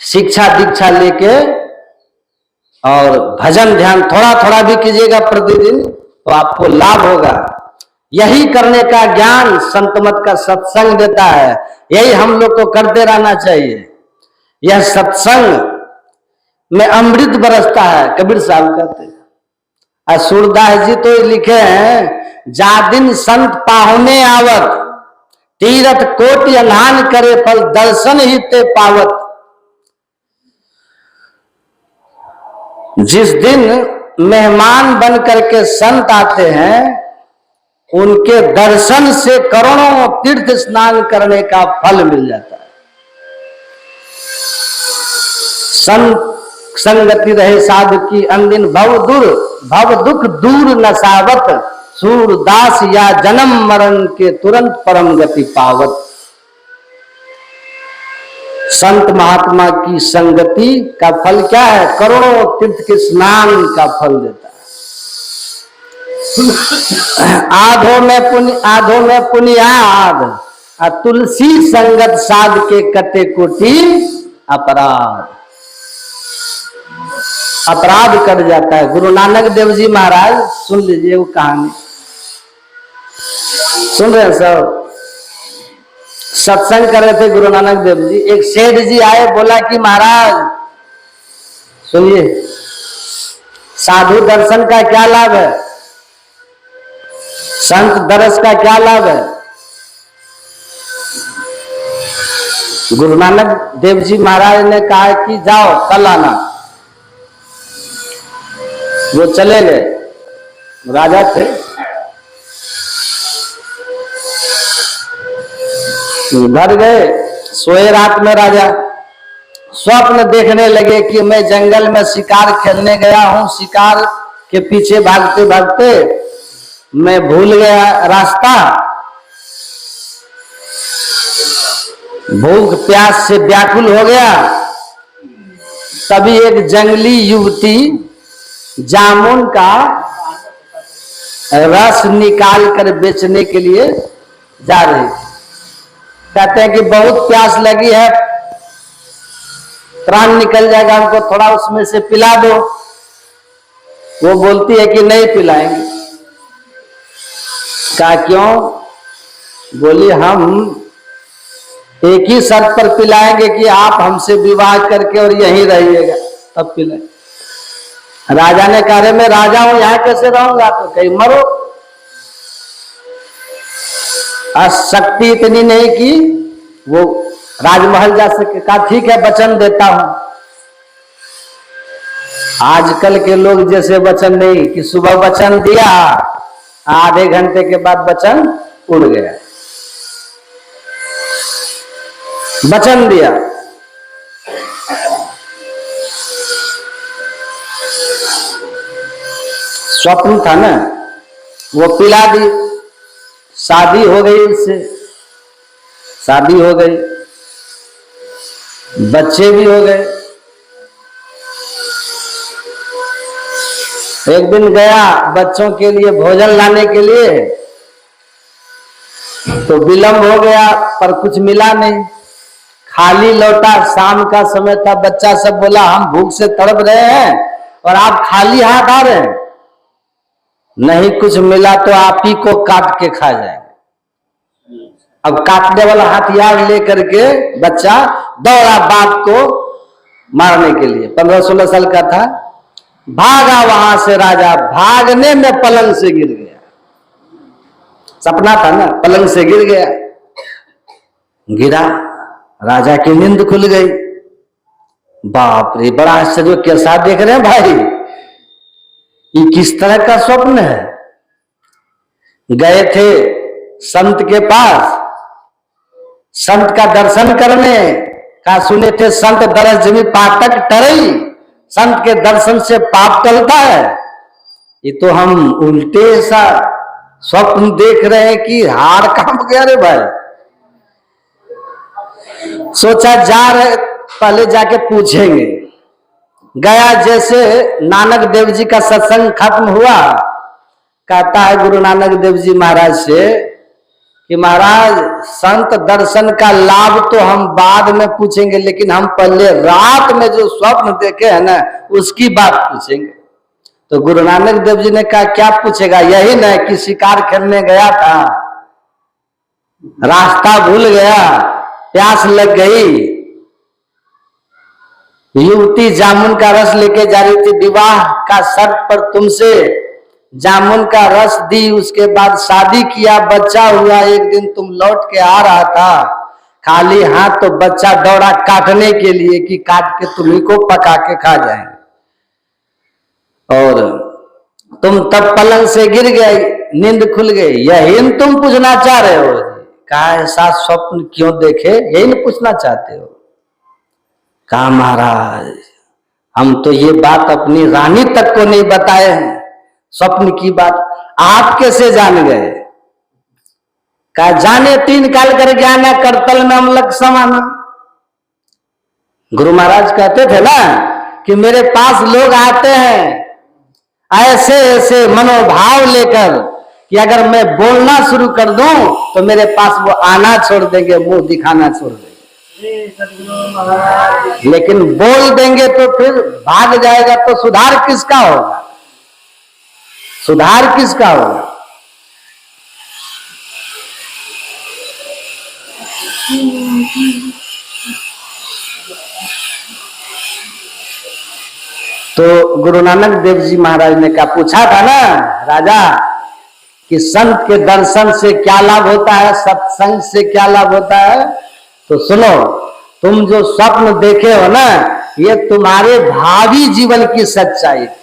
शिक्षा दीक्षा लेके और भजन ध्यान थोड़ा थोड़ा भी कीजिएगा प्रतिदिन तो आपको लाभ होगा। यही करने का ज्ञान संत मत का सत्संग देता है, यही हम लोग को करते रहना चाहिए। यह सत्संग में अमृत बरसता है, कबीर साहब कहते हैं। और सूरदास जी तो लिखे हैं, जा दिन संत पाहुने आवत, तीरथ कोटि अनहान करे फल दर्शन ही ते पावत। जिस दिन मेहमान बन करके संत आते हैं, उनके दर्शन से करोड़ों तीर्थ स्नान करने का फल मिल जाता है। संगति रहे साधु की अनदिन भव दुख दूर नसावत, सूरदास या जन्म मरण के तुरंत परम गति पावत। संत महात्मा की संगति का फल क्या है? करोड़ों तीर्थ के स्नान का फल देता है। आधो में पुनियाद, तुलसी संगत साध के कटे कोटि अपराध। अपराध कट जाता है। गुरु नानक देव जी महाराज, सुन लीजिए वो कहानी, सुन रहे हैं सब? सत्संग कर रहे थे गुरु नानक देव जी। एक सेठ जी आए, बोला कि महाराज सुनिए, साधु दर्शन का क्या लाभ है, संत दर्श का क्या लाभ है? गुरु नानक देव जी महाराज ने कहा कि जाओ कल आना। वो चले गए, राजा थे, घर गए, सोए रात में राजा स्वप्न देखने लगे कि मैं जंगल में शिकार खेलने गया हूं, शिकार के पीछे भागते भागते मैं भूल गया रास्ता, भूख प्यास से व्याकुल हो गया। तभी एक जंगली युवती जामुन का रस निकाल कर बेचने के लिए जा रही थी। कहते हैं कि बहुत प्यास लगी है, प्राण निकल जाएगा, हमको थोड़ा उसमें से पिला दो। वो बोलती है कि नहीं पिलाएंगे। कहा क्यों? बोली हम एक ही शर्त पर पिलाएंगे कि आप हमसे विवाह करके और यहीं रहिएगा, तब पिलाएंगे। राजा ने कहा मैं राजा हूं, यहां कैसे रहूंगा? तो कहीं मरो। शक्ति इतनी नहीं कि वो राजमहल जा सके। कहा ठीक है, वचन देता हूं। आजकल के लोग जैसे वचन नहीं कि सुबह वचन दिया, आधे घंटे के बाद वचन उड़ गया। वचन दिया, स्वप्न था ना, वो पिला दी। शादी हो गई, उससे शादी हो गई, बच्चे भी हो गए। एक दिन गया बच्चों के लिए भोजन लाने के लिए, तो विलंब हो गया पर कुछ मिला नहीं, खाली लौटा। शाम का समय था, बच्चा सब बोला हम भूख से तड़प रहे हैं और आप खाली हाथ आ रहे हैं। नहीं कुछ मिला तो आप ही को काट के खा जाएंगे। अब काटने वाला हथियार लेकर के बच्चा दौड़ा बाप को मारने के लिए। 15-16 साल का था। भागा वहां से राजा, भागने में पलंग से गिर गया। सपना था ना, पलंग से गिर गया। गिरा, राजा की नींद खुल गई। बाप रे, बड़ा आश्चर्य, कैसा देख रहे हैं भाई, ये किस तरह का स्वप्न है? गए थे संत के पास, संत का दर्शन करने का सुने थे, संत दरस जमी पातक टरई, संत के दर्शन से पाप टलता है। ये तो हम उल्टे सा स्वप्न देख रहे हैं कि हाड़ कांप गया रे भाई। सोचा जा रहे, पहले जाके पूछेंगे। गया, जैसे नानक देव जी का सत्संग खत्म हुआ, कहता है गुरु नानक देव जी महाराज से कि महाराज संत दर्शन का लाभ तो हम बाद में पूछेंगे, लेकिन हम पहले रात में जो स्वप्न देखे हैं ना उसकी बात पूछेंगे। तो गुरु नानक देव जी ने कहा क्या पूछेगा? यही ना कि शिकार करने गया था, रास्ता भूल गया, प्यास लग गई, युवती जामुन का रस लेके जा रही थी, विवाह का शर्त पर तुमसे जामुन का रस दी, उसके बाद शादी किया, बच्चा हुआ, एक दिन तुम लौट के आ रहा था खाली हाथ, तो बच्चा दौड़ा काटने के लिए कि काट के तुम्ही को पका के खा जाए, और तुम तब पलंग से गिर गए, नींद खुल गई। यही तुम पूछना चाह रहे हो? कहा ऐसा स्वप्न क्यों देखे, यही नहीं पूछना चाहते हो? कहा महाराज हम तो ये बात अपनी रानी तक को नहीं बताए हैं, स्वप्न की बात आप कैसे जान गए? कहा जाने तीन काल कर ज्ञान करतल में अमलक समाना। गुरु महाराज कहते थे ना कि मेरे पास लोग आते हैं ऐसे ऐसे मनोभाव लेकर कि अगर मैं बोलना शुरू कर दूं तो मेरे पास वो आना छोड़ देंगे, मुंह दिखाना छोड़ देंगे, लेकिन बोल देंगे तो फिर भाग जाएगा, तो सुधार किसका होगा? सुधार किसका होगा? तो गुरु नानक देव जी महाराज ने कहा, पूछा था ना राजा कि संत के दर्शन से क्या लाभ होता है, सत्संग से क्या लाभ होता है? तो सुनो, तुम जो स्वप्न देखे हो ना ये तुम्हारे भावी जीवन की सच्चाई थी।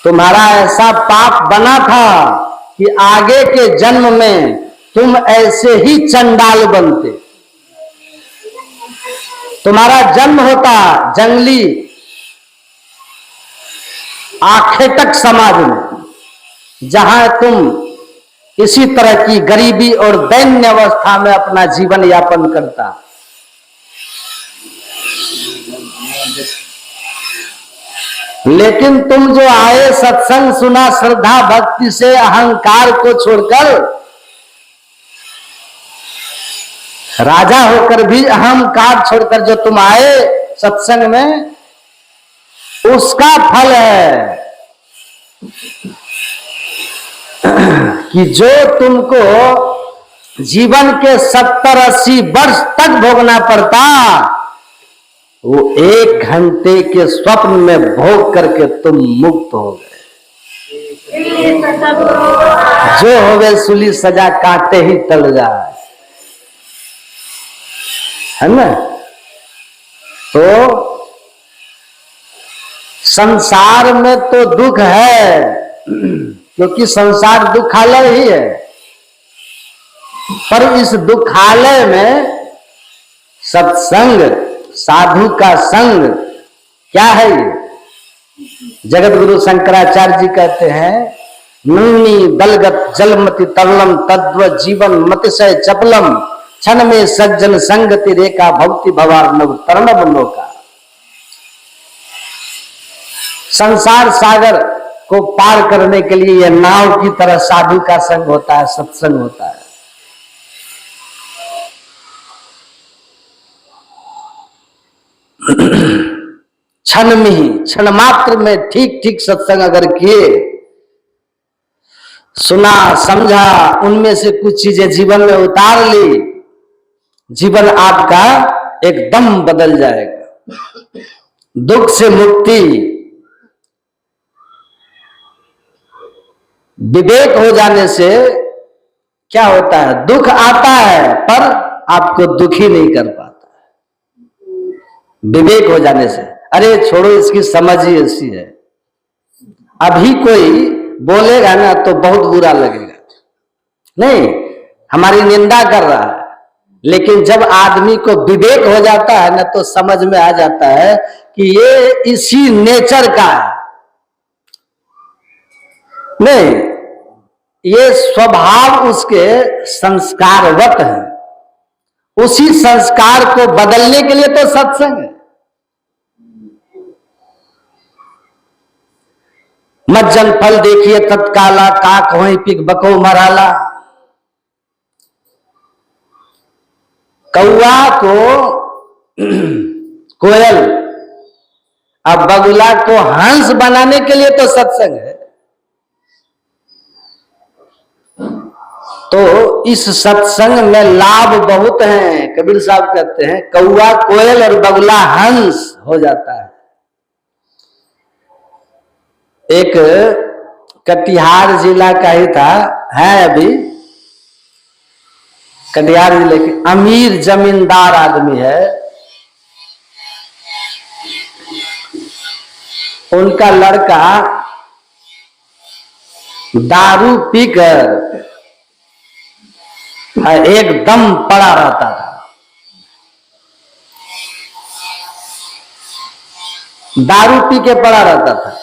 तुम्हारा ऐसा पाप बना था कि आगे के जन्म में तुम ऐसे ही चंडाल बनते। तुम्हारा जन्म होता जंगली आखेटक समाज में, जहां तुम इसी तरह की गरीबी और दैन्य अवस्था में अपना जीवन यापन करता। लेकिन तुम जो आए, सत्संग सुना, श्रद्धा भक्ति से अहंकार को छोड़कर, राजा होकर भी अहंकार छोड़कर जो तुम आए सत्संग में, उसका फल है कि जो तुमको जीवन के 70-80 वर्ष तक भोगना पड़ता, वो 1 घंटे के स्वप्न में भोग करके तुम मुक्त हो गए। जो होवे सुली सजा काटे ही टल जाए, है ना? तो संसार में तो दुख है, क्योंकि संसार दुखालय ही है, पर इस दुखालय में सत्संग, साधु का संग क्या है? ये जगत गुरु शंकराचार्य जी कहते हैं, नन्नी दलगत जलमति तरलम तद्व जीवन मतिशय चपलम क्षण में सज्जन संगति रेखा भक्ति भवार्णव तरणव नौका। संसार सागर को पार करने के लिए यह नाव की तरह साधु का संग होता है, सत्संग होता है। क्षण में ही, क्षण मात्र में ठीक ठीक सत्संग अगर किए, सुना समझा, उनमें से कुछ चीजें जीवन में उतार ली, जीवन आपका एकदम बदल जाएगा। दुख से मुक्ति, विवेक हो जाने से क्या होता है? दुख आता है पर आपको दुखी नहीं कर पाता है, विवेक हो जाने से। अरे छोड़ो, इसकी समझ ही ऐसी है। अभी कोई बोलेगा ना तो बहुत बुरा लगेगा, नहीं हमारी निंदा कर रहा है, लेकिन जब आदमी को विवेक हो जाता है ना तो समझ में आ जाता है कि ये इसी नेचर का है। नहीं, ये स्वभाव उसके संस्कारवत है। उसी संस्कार को बदलने के लिए तो सत्संग है। मज्जन फल देखिए तत्काला, काक होई पिक बको मराला। कौआ को कोयल, अब बगुला को हंस बनाने के लिए तो सत्संग है। तो इस सत्संग में लाभ बहुत हैं। कबीर साहब कहते हैं कौआ कोयल और बगुला हंस हो जाता है। एक कटिहार जिला का ही था, है अभी कटिहार जिले के, अमीर जमींदार आदमी है। उनका लड़का दारू पीकर एकदम पड़ा रहता था। दारू पी के पड़ा रहता था।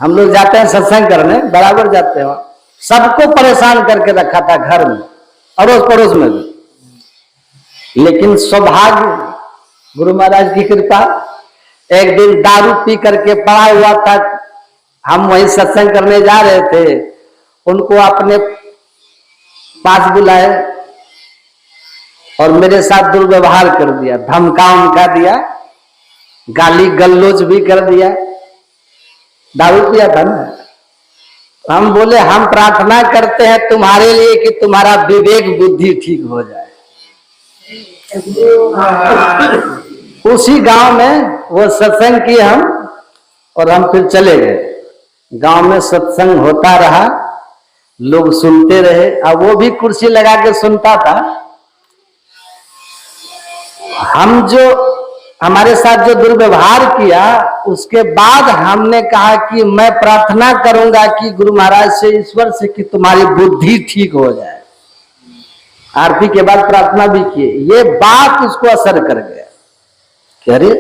हम लोग जाते हैं सत्संग करने, बराबर जाते हैं, सबको परेशान करके रखा था घर में, अड़ोस पड़ोस में भी। लेकिन सौभाग्य गुरु महाराज की कृपा, एक दिन दारू पी करके पड़ा हुआ था। हम वहीं सत्संग करने जा रहे थे, उनको अपने पास बुलाए और मेरे साथ दुर्व्यवहार कर दिया, धमका उमका दिया, गाली गल्लोच भी कर दिया। दारू पिया था ना। हम बोले हम प्रार्थना करते हैं तुम्हारे लिए कि तुम्हारा विवेक बुद्धि ठीक हो जाए। उसी गांव में वो सत्संग किए हम, और हम फिर चले गए। गांव में सत्संग होता रहा, लोग सुनते रहे। अब वो भी कुर्सी लगा के सुनता था। हम जो हमारे साथ जो दुर्व्यवहार किया, उसके बाद हमने कहा कि मैं प्रार्थना करूंगा कि गुरु महाराज से, ईश्वर से, कि तुम्हारी बुद्धि ठीक हो जाए। आरती के बाद प्रार्थना भी किए। ये बात उसको असर कर गया कि अरे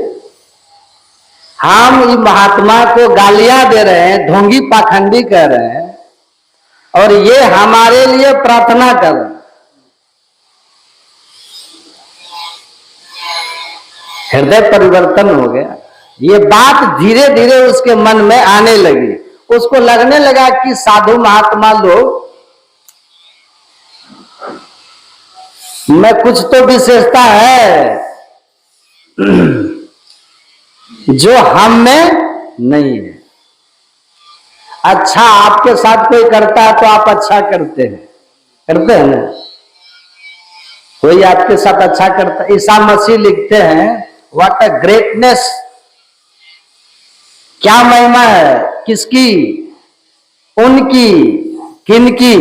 हम महात्मा को गालियां दे रहे हैं, ढोंगी पाखंडी कह रहे हैं, और ये हमारे लिए प्रार्थना कर रहे हैं। हृदय परिवर्तन हो गया। ये बात धीरे धीरे उसके मन में आने लगी। उसको लगने लगा कि साधु महात्मा लोग में कुछ तो विशेषता है जो हम में नहीं है। अच्छा आपके साथ कोई करता है तो आप अच्छा करते हैं ना। कोई आपके साथ अच्छा करता है। ईसा मसीह लिखते हैं व्हाट अ ग्रेटनेस, क्या महिमा है, किसकी, उनकी, किनकी,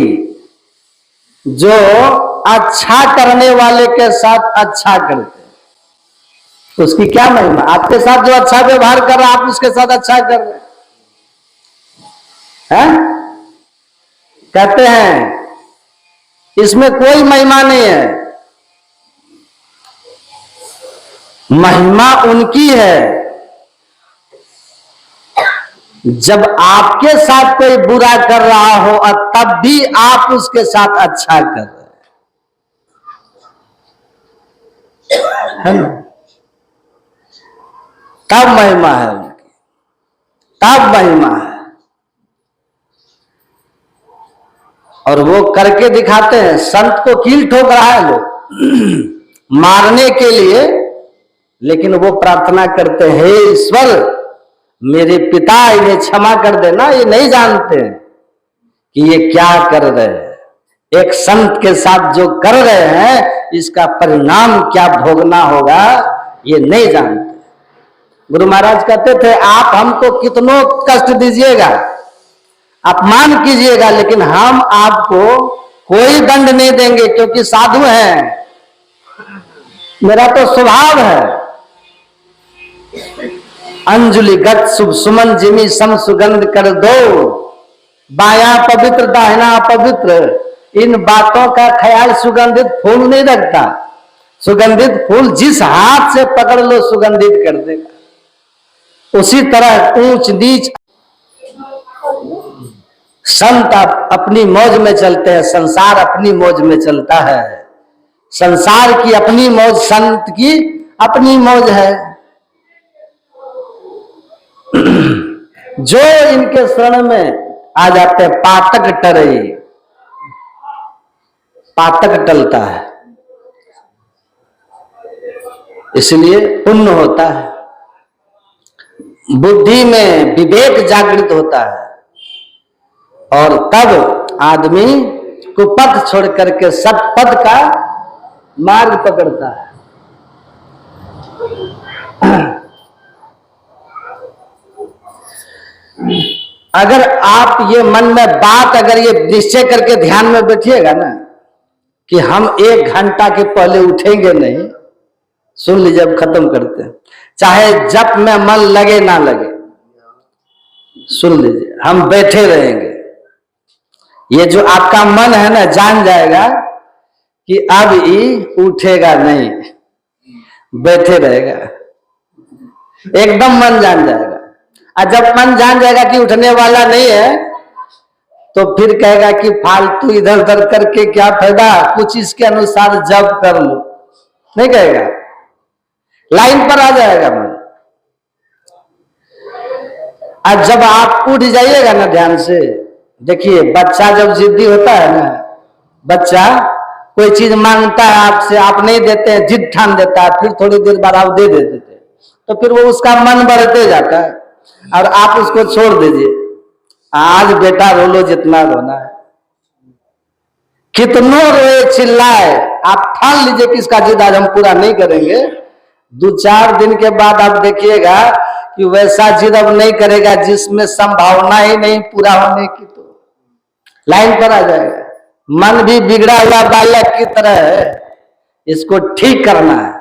जो अच्छा करने वाले के साथ अच्छा करते हैं। तो उसकी क्या महिमा। आपके साथ जो अच्छा व्यवहार कर रहा है, आप उसके साथ अच्छा कर रहे हैं। कहते हैं इसमें कोई महिमा नहीं है। महिमा उनकी है जब आपके साथ कोई बुरा कर रहा हो और तब भी आप उसके साथ अच्छा कर रहे हैं, है ना। तब महिमा है उनकी, तब महिमा है। और वो करके दिखाते हैं। संत को कील ठोक रहा है लोग मारने के लिए, लेकिन वो प्रार्थना करते हैं, हे ईश्वर मेरे पिता इन्हें क्षमा कर देना, ये नहीं जानते कि ये क्या कर रहे हैं। एक संत के साथ जो कर रहे हैं इसका परिणाम क्या भोगना होगा ये नहीं जानते। गुरु महाराज कहते थे आप हमको कितनों कष्ट दीजिएगा, अपमान कीजिएगा, लेकिन हम आपको कोई दंड नहीं देंगे क्योंकि साधु हैं। मेरा तो स्वभाव है। अंजुलि गत शुभ सुमन जिमी सम सुगंध कर दो, बाया पवित्र दाहिना अपवित्र, इन बातों का ख्याल सुगंधित फूल नहीं रखता। सुगंधित फूल जिस हाथ से पकड़ लो सुगंधित कर देगा। उसी तरह ऊंच नीच संत अपनी मौज में चलते हैं, संसार अपनी मौज में चलता है। संसार की अपनी मौज, संत की अपनी मौज है। जो इनके शरण में आ जाते हैं, पातक टरे, पातक टलता है, इसलिए पुण्य होता है, बुद्धि में विवेक जागृत होता है, और तब आदमी कुपथ छोड़ करके सत्पथ का मार्ग पकड़ता है। अगर आप ये मन में बात, अगर ये निश्चय करके ध्यान में बैठिएगा ना कि हम 1 घंटा के पहले उठेंगे नहीं, सुन लीजिए, अब खत्म करते हैं, चाहे जप में मन लगे ना लगे, सुन लीजिए, हम बैठे रहेंगे। ये जो आपका मन है ना, जान जाएगा कि अब ये उठेगा नहीं, बैठे रहेगा, एकदम मन जान जाएगा। और जब मन जान जाएगा कि उठने वाला नहीं है, तो फिर कहेगा कि फालतू इधर उधर करके क्या फायदा, कुछ इसके अनुसार जप कर लो, नहीं कहेगा, लाइन पर आ जाएगा मन। और जब आप उठ जाइएगा ना ध्यान से, देखिए बच्चा जब जिद्दी होता है ना, बच्चा कोई चीज मांगता है आपसे, आप नहीं देते हैं, जिद ठान देता है, फिर थोड़ी देर बाद आप दे देते थे, तो फिर वो उसका मन बढ़ते जाता है, और आप उसको छोड़ दीजिए, आज बेटा रो लो जितना रोना है, कितनों रोए चिल्लाए, आप ठान लीजिए कि इसका जिद आज हम पूरा नहीं करेंगे। 2-4 दिन के बाद आप देखिएगा कि वैसा जिद अब नहीं करेगा जिसमें संभावना ही नहीं पूरा होने की, तो लाइन पर आ जाएगा। मन भी बिगड़ा हुआ बालक की तरह है, इसको ठीक करना है,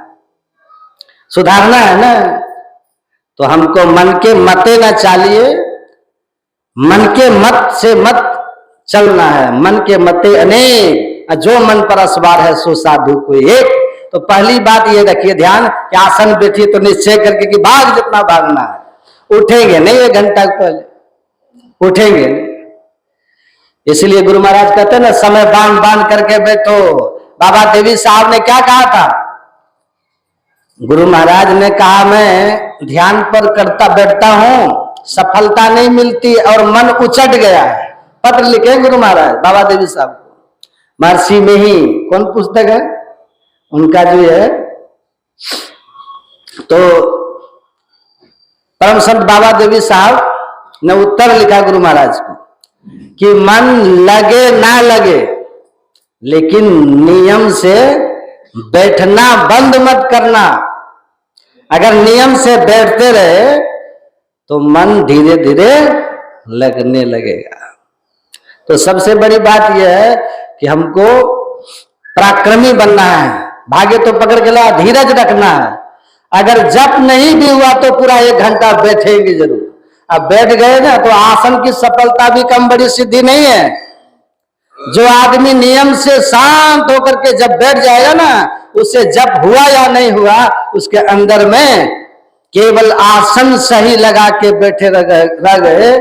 सुधारना है ना, तो हमको मन के मते न चालिए, मन के मत से मत चलना है, मन के मते अनेक, जो मन पर असवार है सो साधु कोई एक। तो पहली बात ये रखिए ध्यान कि आसन बैठिए तो निश्चय करके कि भाग जितना भागना है, उठेंगे नहीं 1 घंटा पहले, उठेंगे नहीं। इसलिए गुरु महाराज कहते हैं ना, समय बांध बांध करके बैठो। बाबा देवी साहब ने क्या कहा था? गुरु महाराज ने कहा मैं ध्यान पर करता बैठता हूं, सफलता नहीं मिलती और मन उचट गया है। पत्र लिखे गुरु महाराज बाबा देवी साहब को, महर्षि में ही, कौन पुस्तक है उनका जो है, तो परम संत बाबा देवी साहब ने उत्तर लिखा गुरु महाराज को कि मन लगे ना लगे, लेकिन नियम से बैठना बंद मत करना। अगर नियम से बैठते रहे तो मन धीरे धीरे लगने लगेगा। तो सबसे बड़ी बात यह है कि हमको पराक्रमी बनना है, भाग्य तो पकड़ के ला, धीरज रखना है। अगर जप नहीं भी हुआ तो पूरा 1 घंटा बैठेंगे जरूर। अब बैठ गए ना तो आसन की सफलता भी कम बड़ी सिद्धि नहीं है। जो आदमी नियम से शांत होकर के जब बैठ जाएगा ना, उससे जब हुआ या नहीं हुआ, उसके अंदर में केवल आसन सही लगा के बैठे रह गए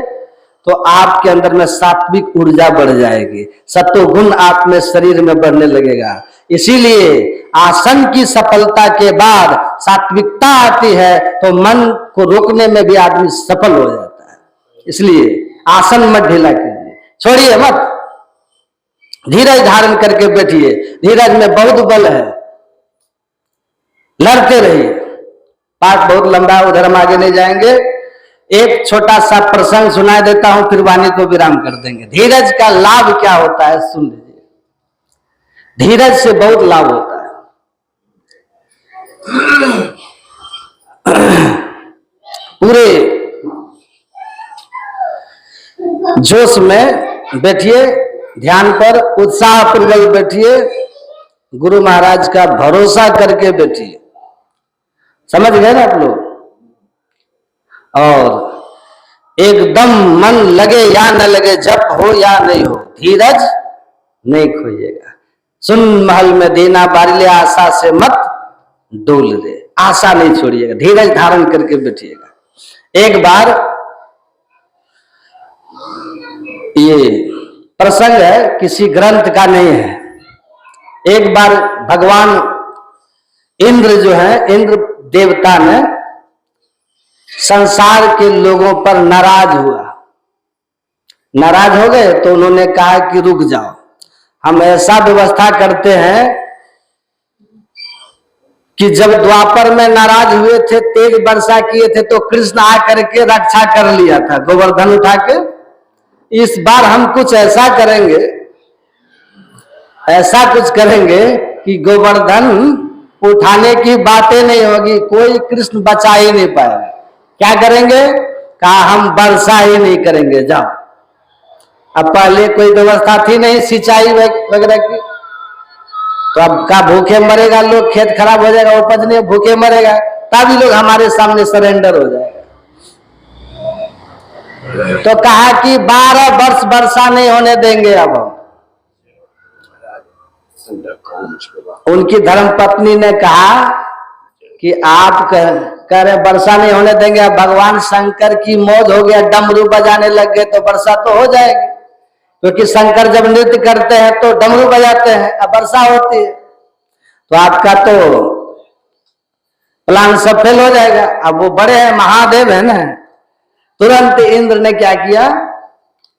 तो आपके अंदर में सात्विक ऊर्जा बढ़ जाएगी, सत्वगुण आप में शरीर में बढ़ने लगेगा। इसीलिए आसन की सफलता के बाद सात्विकता आती है तो मन को रोकने में भी आदमी सफल हो जाता है। इसलिए आसन मत ढीला कीजिए, छोड़िए मत, धीरज धारण करके बैठिए। धीरज में बहुत बल है, लड़ते रहिए। पाठ बहुत लंबा, उधर हम आगे नहीं जाएंगे। एक छोटा सा प्रसंग सुनाई देता हूं, फिर वाणी को विराम कर देंगे। धीरज का लाभ क्या होता है सुन लीजिए। धीरज से बहुत लाभ होता है। पूरे जोश में बैठिए, ध्यान पर उत्साह पूर्वक बैठिए, गुरु महाराज का भरोसा करके बैठिए। समझ गए ना आप लोग? और एकदम मन लगे या न लगे, जप हो या नहीं हो, धीरज नहीं खोइएगा। सुन महल में देना बारिले, आशा से मत डोल दे, आशा नहीं छोड़िएगा, धीरज धारण करके बैठिएगा। एक बार ये प्रसंग है, किसी ग्रंथ का नहीं है। एक बार भगवान इंद्र जो है, इंद्र देवता ने संसार के लोगों पर नाराज हुआ, नाराज हो गए तो उन्होंने कहा कि रुक जाओ, हम ऐसा व्यवस्था करते हैं कि जब द्वापर में नाराज हुए थे, तेज वर्षा किए थे, तो कृष्ण आकर के रक्षा कर लिया था गोवर्धन उठा के। इस बार हम कुछ ऐसा करेंगे, ऐसा कुछ करेंगे कि गोवर्धन उठाने की बातें नहीं होगी, कोई कृष्ण बचा ही नहीं पाएगा। क्या करेंगे? कहा हम वर्षा ही नहीं करेंगे, जाओ। अब पहले कोई व्यवस्था थी नहीं सिंचाई वगैरह की, तो अब का भूखे मरेगा लोग, खेत खराब हो जाएगा, उपज नहीं, भूखे मरेगा, तभी लोग हमारे सामने सरेंडर हो जाएगा। तो कहा कि 12 वर्ष वर्षा नहीं होने देंगे। अब उनकी धर्मपत्नी ने कहा कि आप कह रहे वर्षा नहीं होने देंगे, अब भगवान शंकर की मौज हो गया, डमरू बजाने लग गए तो वर्षा तो हो जाएगी, क्योंकि शंकर जब नृत्य करते हैं तो डमरू बजाते हैं, अब वर्षा होती है, तो आपका तो प्लान सब फेल हो जाएगा। अब वो बड़े हैं, महादेव है ना। तुरंत इंद्र ने क्या किया,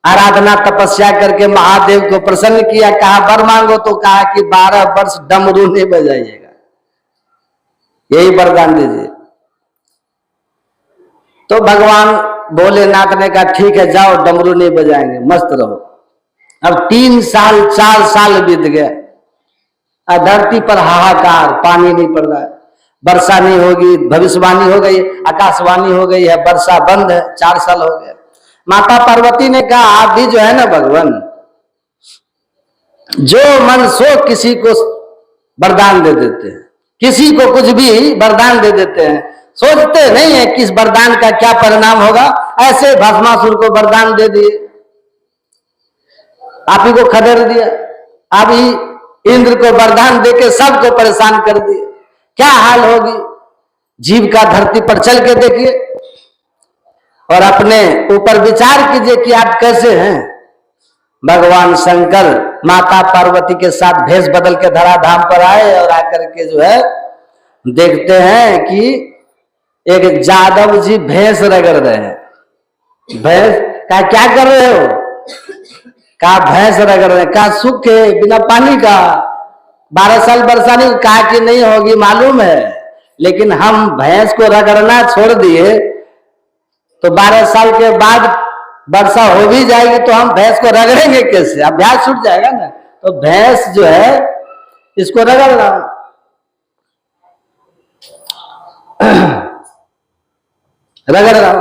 आराधना तपस्या करके महादेव को प्रसन्न किया, कहा वर मांगो, तो कहा कि 12 वर्ष डमरू नहीं बजाइएगा, यही वरदान दीजिए। तो भगवान भोलेनाथ ने कहा ठीक है, जाओ, डमरू नहीं बजाएंगे, मस्त रहो। अब 3 साल 4 साल बीत गए, धरती पर हाहाकार, पानी नहीं पड़ रहा है, वर्षा नहीं होगी, भविष्यवाणी हो गई, आकाशवाणी हो गई है, वर्षा बंद है, 4 साल हो गए। माता पार्वती ने कहा आप भी जो है ना भगवान, जो मन सो किसी को वरदान दे देते हैं, किसी को कुछ भी वरदान दे देते हैं, सोचते नहीं है कि इस वरदान का क्या परिणाम होगा। ऐसे भस्मासुर को वरदान दे दिए, आप ही को खदेड़ दिया, आप ही इंद्र को वरदान देके सबको परेशान कर दिए। क्या हाल होगी जीव का, धरती पर चल के देखिए और अपने ऊपर विचार कीजिए कि आप कैसे हैं। भगवान शंकर माता पार्वती के साथ भेष बदल के धराधाम पर आए और आकर के जो है देखते हैं कि एक जादव जी भैंस रगड़ रहे हैं। भैंस का क्या कर रहे हो? कहा भैंस रगड़ रहे हैं। कहा सूखे बिना पानी का 12 साल वर्षा नहीं, कहा कि नहीं होगी मालूम है, लेकिन हम भैंस को रगड़ना छोड़ दिए तो 12 साल के बाद वर्षा हो भी जाएगी, तो हम भैंस को रगड़ेंगे कैसे? अभ्यास छूट जाएगा ना। तो भैंस जो है इसको रगड़ रहा, रगड़ रहा।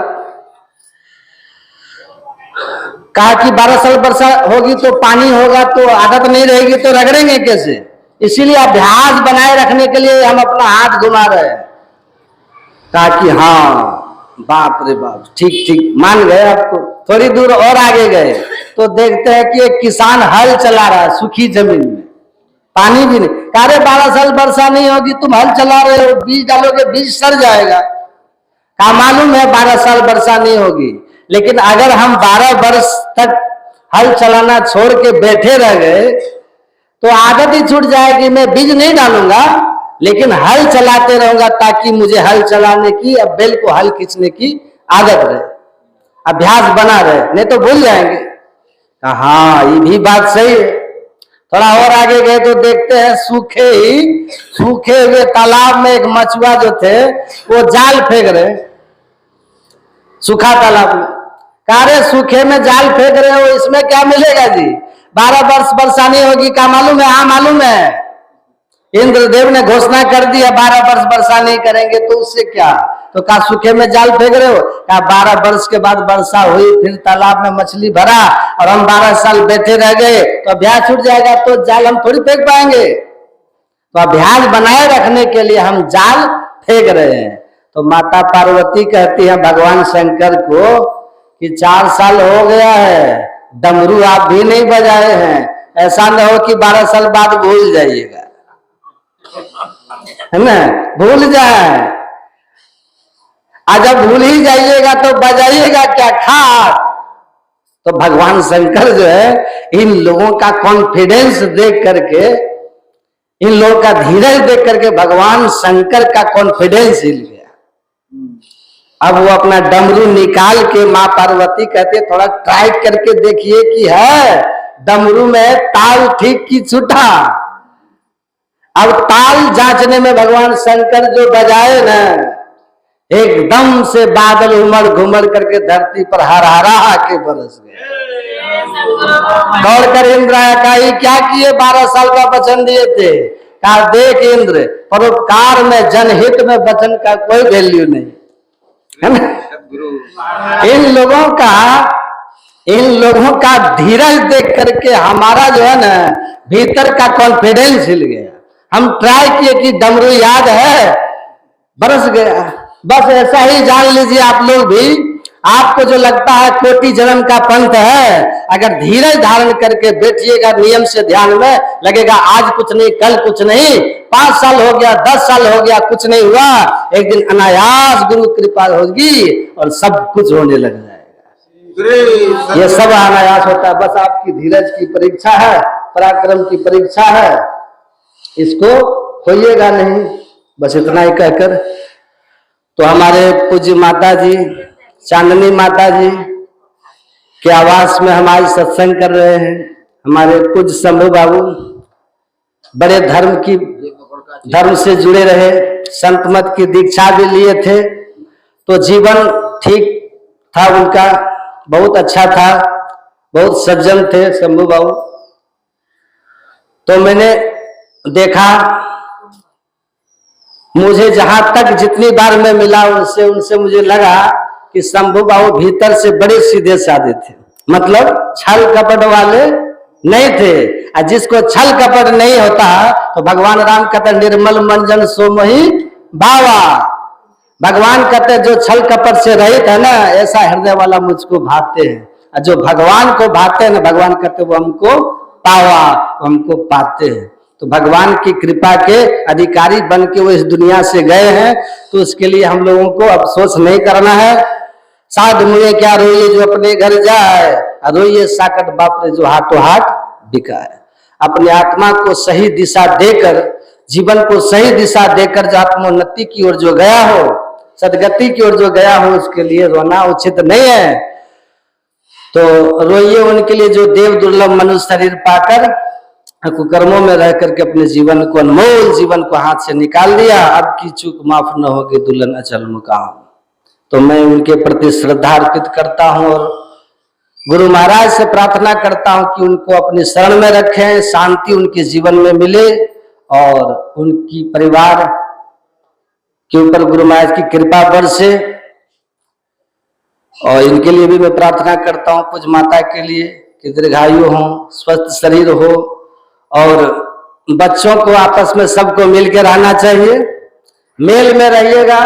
कहा कि 12 साल वर्षा होगी तो पानी होगा, तो आदत नहीं रहेगी, तो रगड़ेंगे कैसे? इसीलिए अभ्यास बनाए रखने के लिए हम अपना हाथ घुमा रहे हैं। कहा कि हाँ, बाप रे बाप, ठीक ठीक, मान गए। आपको थोड़ी दूर और आगे गए तो देखते हैं कि एक किसान हल चला रहा है सूखी जमीन में, पानी भी नहीं। कहा रे 12 साल वर्षा नहीं होगी, तुम हल चला रहे हो, बीज डालोगे बीज सड़ जाएगा। कहा मालूम है 12 साल वर्षा नहीं होगी, लेकिन अगर हम 12 वर्ष तक हल चलाना छोड़ के बैठे रह गए तो आदत ही छूट जाएगी। मैं बीज नहीं डालूंगा लेकिन हल चलाते रहूंगा, ताकि मुझे हल चलाने की, अब बैल को हल खींचने की आदत रहे, अभ्यास बना रहे, नहीं तो भूल जाएंगे। कहा हाँ ये भी बात सही है। थोड़ा और आगे गए तो देखते हैं सूखे हुए तालाब में एक मछुआ जो थे वो जाल फेंक रहे, सूखा तालाब में। कहा रे सूखे में जाल फेंक रहे हो, इसमें क्या मिलेगा जी? 12 वर्ष वर्षा नहीं होगी, क्या मालूम है? हाँ मालूम है, इंद्रदेव ने घोषणा कर दी है 12 वर्ष वर्षा नहीं करेंगे, तो उससे क्या? तो कहा सूखे में जाल फेंक रहे हो? कहा 12 वर्ष के बाद वर्षा हुई, फिर तालाब में मछली भरा और हम 12 साल बैठे रह गए तो अभ्यास छूट जाएगा, तो जाल हम थोड़ी फेंक पाएंगे। तो अभ्यास बनाए रखने के लिए हम जाल फेंक रहे हैं। तो माता पार्वती कहती है भगवान शंकर को कि 4 साल हो गया है, डमरू आप भी नहीं बजाए हैं, ऐसा न हो कि 12 साल बाद भूल जाइएगा, है ना? भूल जाए, आज जब भूल ही जाइएगा तो बजाइएगा क्या? खाक। तो भगवान शंकर जो है इन लोगों का कॉन्फिडेंस देख करके, इन लोगों का धीरज देख करके भगवान शंकर का कॉन्फिडेंस हिल गया। अब वो अपना डमरू निकाल के मां पार्वती कहते थोड़ा ट्राई करके देखिए कि है डमरू में ताल ठीक की छूटा। अब ताल जांचने में भगवान शंकर जो बजाए ना, एकदम से बादल उमड़ घुमड़ करके धरती पर हरहरा के बरस गए। दौड़कर इंद्र आया, कहा ये क्या किए, 12 साल का वचन दिए थे। कहा देख इंद्र, परोपकार में जनहित में वचन का कोई वैल्यू नहीं है ना। इन लोगों का धीरज देख करके हमारा जो है ना भीतर का कॉन्फिडेंस हिल गया। हम ट्राई किए कि डमरू याद है, बरस गया। बस ऐसा ही जान लीजिए आप लोग भी, आपको जो लगता है कोटि जन्म का पंथ है, अगर धीरज धारण करके बैठिएगा नियम से ध्यान में, लगेगा आज कुछ नहीं कल कुछ नहीं, 5 साल हो गया 10 साल हो गया कुछ नहीं हुआ, एक दिन अनायास गुरु कृपा होगी और सब कुछ होने लग जाएगा। ये सब अनायास होता है, बस आपकी धीरज की परीक्षा है, पराक्रम की परीक्षा है, इसको खोइएगा नहीं। बस इतना ही कहकर तो हमारे पूज्य माता जी चांदनी माता जी के आवास में हमारी सत्संग कर रहे हैं। हमारे पूज्य शंभू बाबू बड़े धर्म से जुड़े रहे, संत मत की दीक्षा भी लिए थे, तो जीवन ठीक था उनका, बहुत अच्छा था, बहुत सज्जन थे शंभू बाबू। तो मैंने देखा, मुझे जहां तक जितनी बार मैं मिला उनसे मुझे लगा कि शंभू बाबू भीतर से बड़े सीधे साधे थे, मतलब छल कपट वाले नहीं थे। और जिसको छल कपट नहीं होता तो भगवान राम कहते निर्मल मंजन सोमहि भावा। भगवान कहते जो छल कपट से रहित है ना, ऐसा हृदय वाला मुझको भाते हैं। और जो भगवान को भाते हैं ना, भगवान कहते वो हमको पावा, हमको पाते हैं। तो भगवान की कृपा के अधिकारी बन के वो इस दुनिया से गए हैं, तो उसके लिए हम लोगों को अफसोस नहीं करना है। साध मुझे क्या रोइए जो अपने घर जाए, रोइए साकट बाप रे जो हाथों हाथ बिकाए। अपने आत्मा को सही दिशा देकर, जीवन को सही दिशा देकर जो आत्मोन्नति की ओर जो गया हो, सदगति की ओर जो गया हो, उसके लिए रोना उचित नहीं है। तो रोइए उनके लिए जो देव दुर्लभ मनुष्य शरीर पाकर कुकर्मों में रह करके अपने जीवन को, अनमोल जीवन को हाथ से निकाल दिया। अब की चूक माफ न होगी दुल्हन अचल मुकाम। तो मैं उनके प्रति श्रद्धा अर्पित करता हूं और गुरु महाराज से प्रार्थना करता हूं कि उनको अपनी शरण में रखें, शांति उनके जीवन में मिले और उनकी परिवार के ऊपर गुरु महाराज की कृपा बरसे। और इनके लिए भी मैं प्रार्थना करता हूं, पूज्य माता के लिए, कि दीर्घायु हो, स्वस्थ शरीर हो और बच्चों को आपस में सबको मिलकर रहना चाहिए। मेल में रहिएगा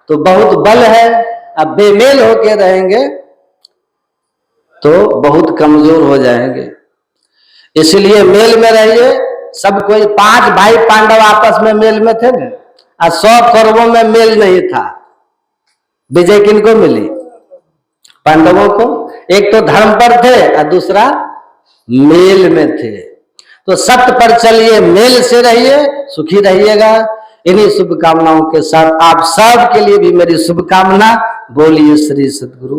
तो बहुत बल है, अब बेमेल होके रहेंगे तो बहुत कमजोर हो जाएंगे। इसलिए मेल में रहिए। सब कोई 5 भाई पांडव आपस में मेल में थे ना, और 100 कौरवों में मेल नहीं था। विजय किनको मिली? पांडवों को। एक तो धर्म पर थे और दूसरा मेल में थे। तो सत्य पर चलिए, मेल से रहिए, सुखी रहिएगा। इन्हीं शुभकामनाओं के साथ आप सब के लिए भी मेरी शुभकामना। बोलिए श्री सद्गुरु।